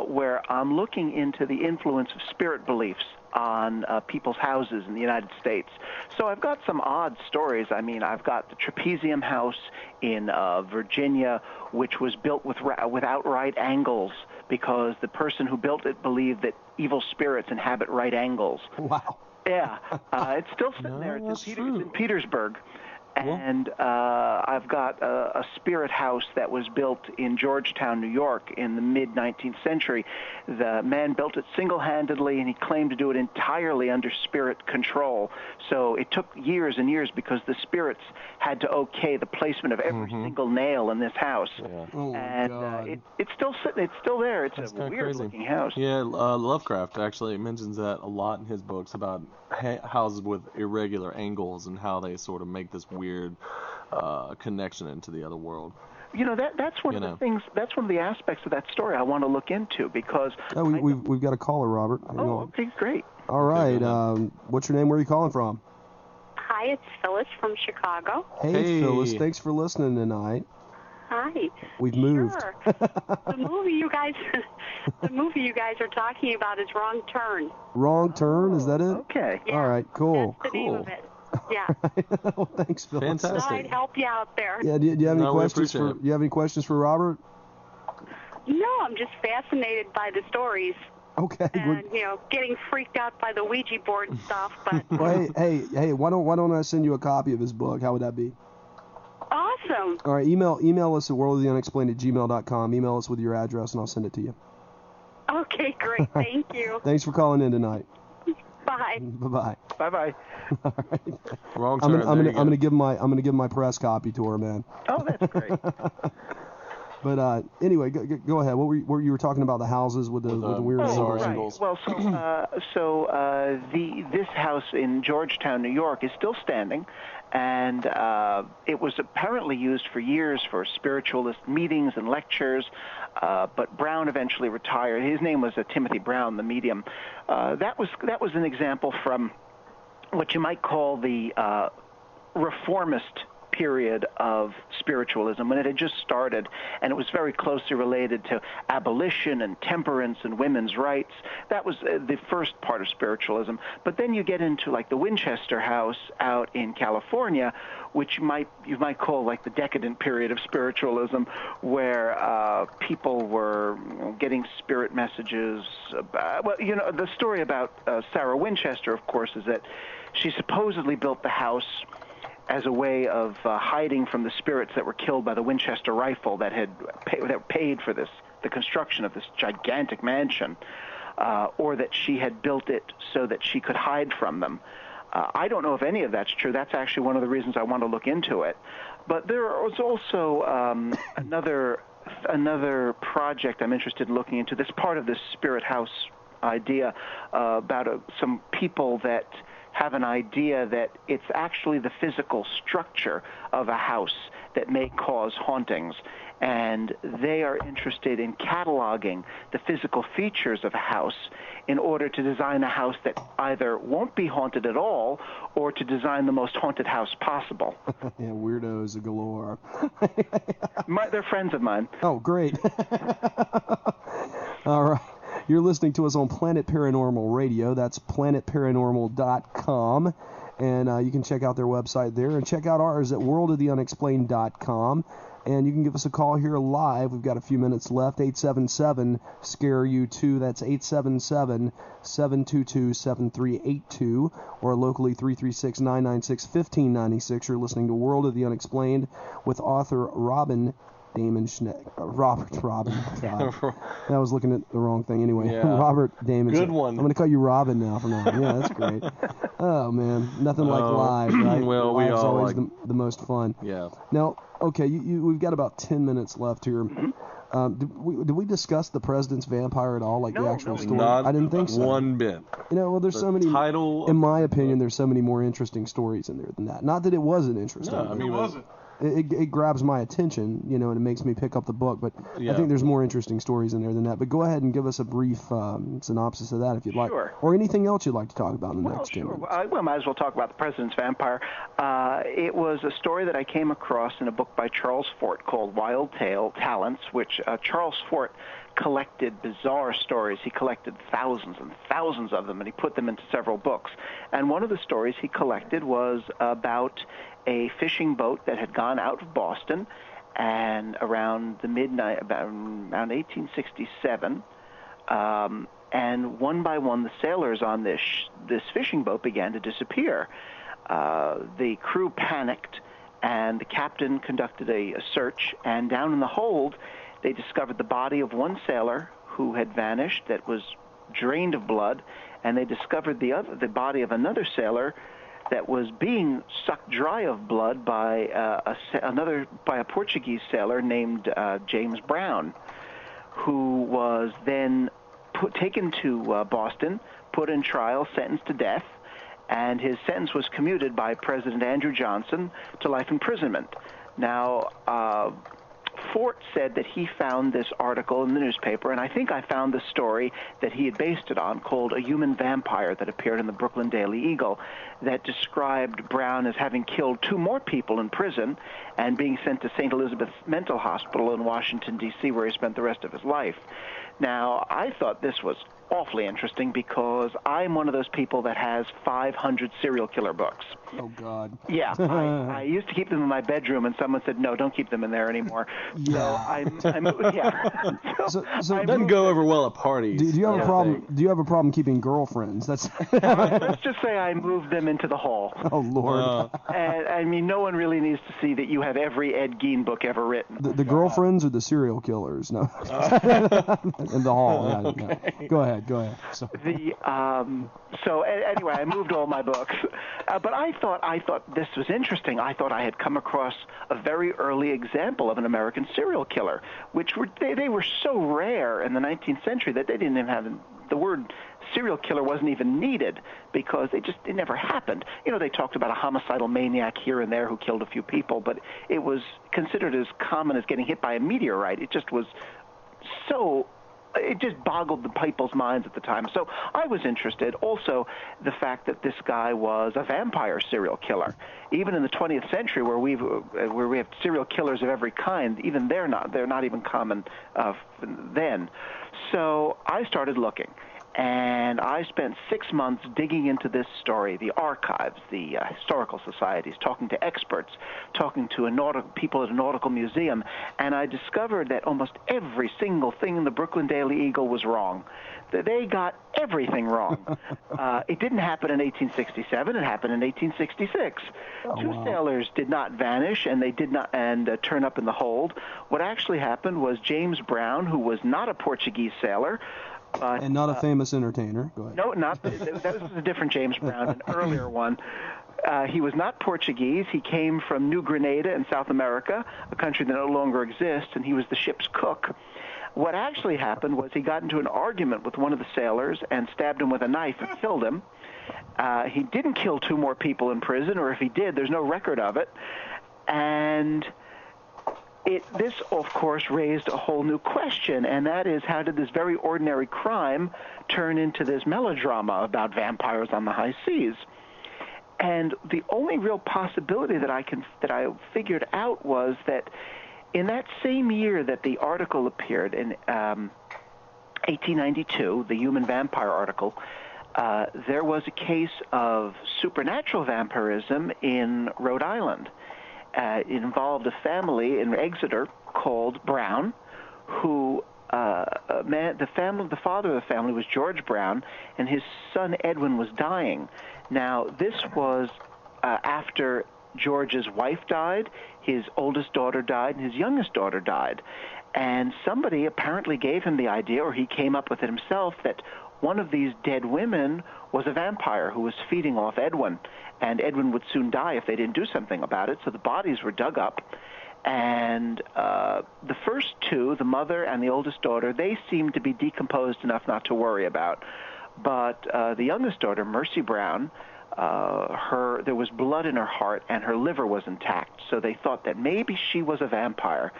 where I'm looking into the influence of spirit beliefs on people's houses in the United States. So I've got some odd stories. I mean, I've got the Trapezium House in Virginia, which was built without right angles because the person who built it believed that evil spirits inhabit right angles. Wow. Yeah, it's still sitting there. It's in Petersburg. And I've got a spirit house that was built in Georgetown, New York in the mid-19th century. The man built it single-handedly, and he claimed to do it entirely under spirit control. So it took years and years because the spirits had to okay the placement of every single nail in this house. Yeah. Oh, and it's still sitting. It's still there. It's a weird-looking house. Yeah, Lovecraft actually mentions that a lot in his books about houses with irregular angles and how they sort of make this weird connection into the other world. You know, that's one of the things. That's one of the aspects of that story I want to look into because. Oh, we've got a caller, Robert. Okay, great. All right. What's your name? Where are you calling from? Hi, it's Phyllis from Chicago. Hey, Phyllis. Thanks for listening tonight. Hi. We've moved. Sure. The movie you guys are talking about is Wrong Turn. Wrong Turn? Is that it? Okay. Yeah, all right. Cool. That's the name of it. Yeah. Well, thanks, Phyllis. Fantastic. I'd help you out there. Yeah. Do you have any questions for? You have any questions for Robert? No, I'm just fascinated by the stories. Okay. And getting freaked out by the Ouija board stuff. But well, hey, why don't I send you a copy of his book? How would that be? Awesome. All right, email us at worldoftheunexplained@gmail.com. Email us with your address, and I'll send it to you. Okay, great. Thank you. Thanks for calling in tonight. Bye. Bye-bye. Bye-bye. All right. Wrong turn. I'm gonna give my press copy to her, man. Oh, that's great. But anyway, go ahead. What were you were talking about the houses with the weird angles? Well, this house in Georgetown, New York, is still standing, and it was apparently used for years for spiritualist meetings and lectures. But Brown eventually retired. His name was Timothy Brown, the medium. That was an example from what you might call the reformist period of spiritualism when it had just started, and it was very closely related to abolition and temperance and women's rights. That was the first part of spiritualism. But then you get into like the Winchester House out in California, which you might call like the decadent period of spiritualism, where people were getting spirit messages. The story about Sarah Winchester, of course, is that she supposedly built the house as a way of hiding from the spirits that were killed by the Winchester rifle that paid for the construction of this gigantic mansion, or that she had built it so that she could hide from them. I don't know if any of that's true. That's actually one of the reasons I want to look into it. But there was also another project I'm interested in looking into. This part of this spirit house idea about some people that have an idea that it's actually the physical structure of a house that may cause hauntings, and they are interested in cataloging the physical features of a house in order to design a house that either won't be haunted at all or to design the most haunted house possible. Yeah, weirdos galore. They're friends of mine. Oh, great. All right. You're listening to us on Planet Paranormal Radio. That's planetparanormal.com. And you can check out their website there. And check out ours at worldoftheunexplained.com. And you can give us a call here live. We've got a few minutes left. 877-SCARE-U2. That's 877-722-7382. Or locally 336-996-1596. You're listening to World of the Unexplained with author Damon Schneck. Robert. God. I was looking at the wrong thing anyway. Yeah. Robert Damon. Good one. I'm going to call you Robin now from now on. Yeah, that's great. Oh, man. Nothing like live, right? Well, Live's we all always like the most fun. Yeah. Now, okay, we've got about 10 minutes left here. Did we discuss the president's vampire at all, like the actual story? Not I didn't think so. One bit. There's so many. In my opinion, there's so many more interesting stories in there than that. Not that it wasn't interesting. No, I mean, Who was it? it grabs my attention, and it makes me pick up the book. But Yeah. I think there's more interesting stories in there than that. But go ahead and give us a brief synopsis of that if you'd like. Sure. Or anything else you'd like to talk about in the next 10 minutes. Well, might as well talk about the President's Vampire. It was a story that I came across in a book by Charles Fort called Wild Talents, which Charles Fort collected bizarre stories. He collected thousands and thousands of them, and he put them into several books. And one of the stories he collected was about a fishing boat that had gone out of Boston, and around 1867, and one by one the sailors on this fishing boat began to disappear. The crew panicked, and the captain conducted a search, and down in the hold they discovered the body of one sailor who had vanished, that was drained of blood, and they discovered the body of another sailor that was being sucked dry of blood by a Portuguese sailor named James Brown, who was then taken to Boston, put in trial, sentenced to death, and his sentence was commuted by President Andrew Johnson to life imprisonment. Now, Fort said that he found this article in the newspaper, and I think I found the story that he had based it on, called A Human Vampire, that appeared in the Brooklyn Daily Eagle, that described Brown as having killed 2 more people in prison and being sent to St. Elizabeth's Mental Hospital in Washington, D.C., where he spent the rest of his life. Now, I thought this was awfully interesting because I'm one of those people that has 500 serial killer books. Oh, God. Yeah. I used to keep them in my bedroom, and someone said, no, don't keep them in there anymore. Yeah. So it doesn't go over well at parties. Do you have a problem? Do you have a problem keeping girlfriends? That's. Let's just say I moved them into the hall. Oh, Lord. And I mean, no one really needs to see that you have every Ed Gein book ever written. The girlfriends or the serial killers? No. In the hall. Yeah, Okay. no. Go ahead. So. So anyway, I moved all my books, but I thought this was interesting. I thought I had come across a very early example of an American serial killer, which they were so rare in the 19th century that they didn't even have the word serial killer wasn't even needed because it never happened. They talked about a homicidal maniac here and there who killed a few people, but it was considered as common as getting hit by a meteorite. It just was so. It just boggled the people's minds at the time. So I was interested. Also, the fact that this guy was a vampire serial killer. Even in the 20th century, where we have serial killers of every kind, even they're not even common then. So I started looking. And I spent 6 months digging into this story, the archives, the historical societies, talking to experts, talking to people at a nautical museum, and I discovered that almost every single thing in the Brooklyn Daily Eagle was wrong. They got everything wrong. It didn't happen in 1867. It happened in 1866. Two sailors did not vanish, and they did not turn up in the hold. What actually happened was James Brown, who was not a Portuguese sailor, and not a famous entertainer. Go ahead. No, that was a different James Brown, an earlier one. He was not Portuguese. He came from New Grenada in South America, a country that no longer exists, and he was the ship's cook. What actually happened was he got into an argument with one of the sailors and stabbed him with a knife and killed him. He didn't kill 2 more people in prison, or if he did, there's no record of it. And this, of course, raised a whole new question, and that is, how did this very ordinary crime turn into this melodrama about vampires on the high seas? And the only real possibility that I figured out was that in that same year that the article appeared, in 1892, the Human Vampire article, there was a case of supernatural vampirism in Rhode Island. It involved a family in Exeter called Brown, who the father of the family was George Brown, and his son Edwin was dying. Now, this was after George's wife died, his oldest daughter died, and his youngest daughter died. And somebody apparently gave him the idea, or he came up with it himself, that one of these dead women was a vampire who was feeding off Edwin, and Edwin would soon die if they didn't do something about it. So the bodies were dug up, and the first 2, the mother and the oldest daughter, they seemed to be decomposed enough not to worry about. But the youngest daughter, Mercy Brown, there was blood in her heart and her liver was intact. So they thought that maybe she was a vampire.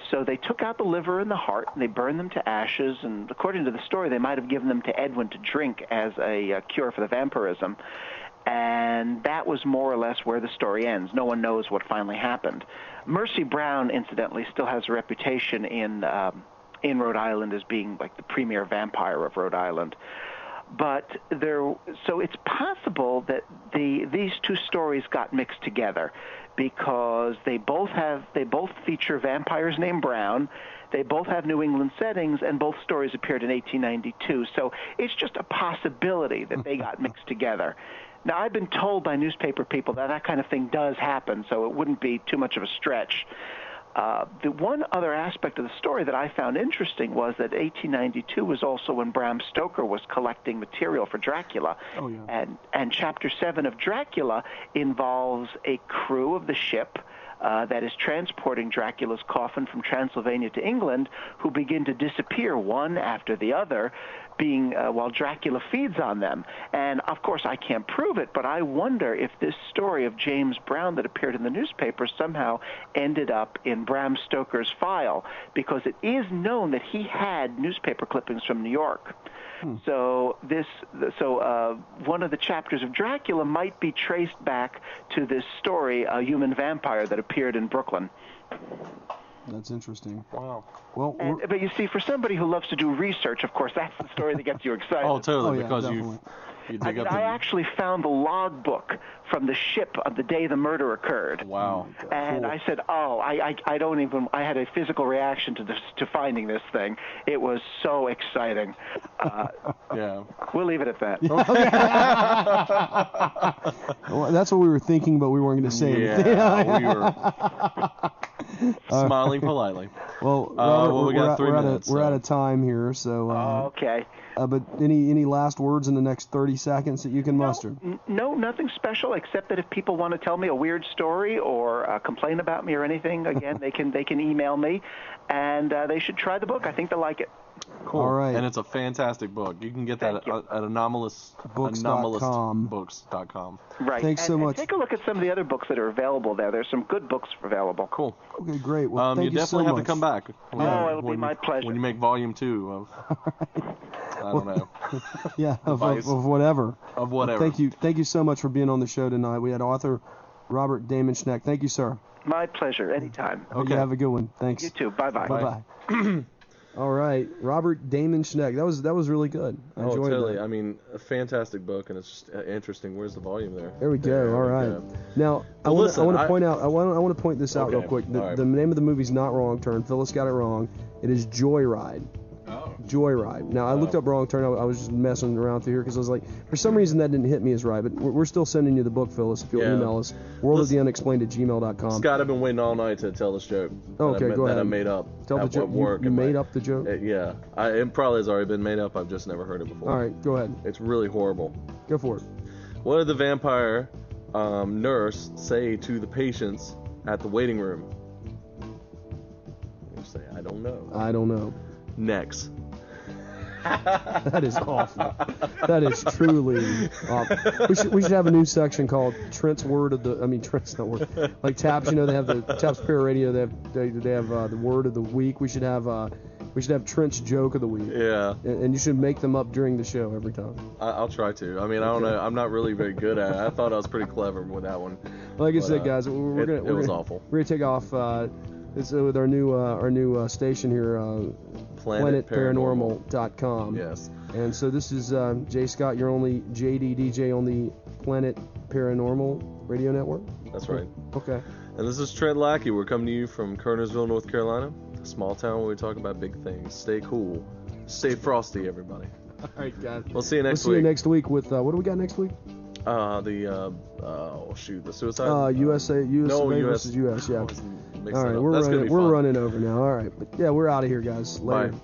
So they took out the liver and the heart and they burned them to ashes. And according to the story, they might have given them to Edwin to drink as a cure for the vampirism. And that was more or less where the story ends. No one knows what finally happened. Mercy Brown, incidentally, still has a reputation in Rhode Island as being like the premier vampire of Rhode Island. But so it's possible that these two stories got mixed together because they both feature vampires named Brown. They both have New England settings, and both stories appeared in 1892. So it's just a possibility that they got mixed together. Now, I've been told by newspaper people that kind of thing does happen, so it wouldn't be too much of a stretch. The one other aspect of the story that I found interesting was that 1892 was also when Bram Stoker was collecting material for Dracula. Oh, yeah. And Chapter 7 of Dracula involves a crew of the ship that is transporting Dracula's coffin from Transylvania to England, who begin to disappear one after the other, while Dracula feeds on them. And, of course, I can't prove it, but I wonder if this story of James Brown that appeared in the newspaper somehow ended up in Bram Stoker's file, because it is known that he had newspaper clippings from New York. So one of the chapters of Dracula might be traced back to this story, a human vampire that appeared in Brooklyn. That's interesting. Wow. Well, but you see, for somebody who loves to do research, of course, that's the story that gets you excited. Oh, totally, yeah, because definitely. you dig up. I actually found the logbook from the ship of the day the murder occurred. Wow. And Cool. I said, I had a physical reaction to finding this thing. It was so exciting. Yeah. We'll leave it at that. Well, that's what we were thinking, but we weren't going to say anything. Yeah, we were smiling politely. Well, Robert, we got 3 minutes. We're out of time here, so. Okay. But any last words in the next 30 seconds that you can muster? No, nothing special except that if people want to tell me a weird story or complain about me or anything, again, they can email me, and they should try the book. I think they'll like it. Cool. All right. And it's a fantastic book. You can get that at anomalous.books.com. Right. Thanks so much. Take a look at some of the other books that are available there. There's some good books available. Cool. Okay, great. Well, you thank you definitely so have much. to come back. It'll be my pleasure. When you make volume 2 of, I don't know. Yeah, of whatever. Of whatever. Thank you so much for being on the show tonight. We had author Robert Damon Schneck. Thank you, sir. My pleasure. Anytime. Okay. You have a good one. Thanks. You too. Bye-bye. Bye-bye. All right, Robert Damon Schneck. That was really good. I enjoyed totally. that. I mean, a fantastic book, and it's just interesting. Where's the volume there? There we go. All right. Now, I want to point this out real quick. The name of the movie's not Wrong Turn. Phyllis got it wrong. It is Joyride. Oh. Joyride. Now, I looked up Wrong Turn. I was just messing around through here because I was like, for some reason that didn't hit me as right. But we're still sending you the book, Phyllis, if you'll email us. worldoftheunexplained@gmail.com. Scott, I've been waiting all night to tell this joke. Okay, go ahead. That I made up. Tell the joke. You made up the joke? Yeah. It probably has already been made up. I've just never heard it before. All right, go ahead. It's really horrible. Go for it. What did the vampire nurse say to the patients at the waiting room? You say, I don't know. I don't know. Next. That is awful. That is truly awful. We should have a new section called Trent's Word of the. I mean, Trent's not word. Like Taps, you know, they have the Taps Pair Radio. They have the Word of the Week. We should have Trent's Joke of the Week. Yeah. And you should make them up during the show every time. I'll try to. I mean, I don't know. I'm not really very good at it. I thought I was pretty clever with that one. Like I said, guys, it was awful. We're gonna take off. It's with our new station here. PlanetParanormal.com. Yes. And so this is Jay Scott, your only JD DJ on the Planet Paranormal Radio Network. That's right. Okay. And this is Trent Lackey. We're coming to you from Kernersville, North Carolina, a small town where we talk about big things. Stay cool. Stay frosty, everybody. All right, guys. We'll see you next week. We'll see you next week with what do we got next week? The suicide. USA versus US. Yeah. All right, we're running over now. All right, but yeah, we're out of here, guys. Later. Bye.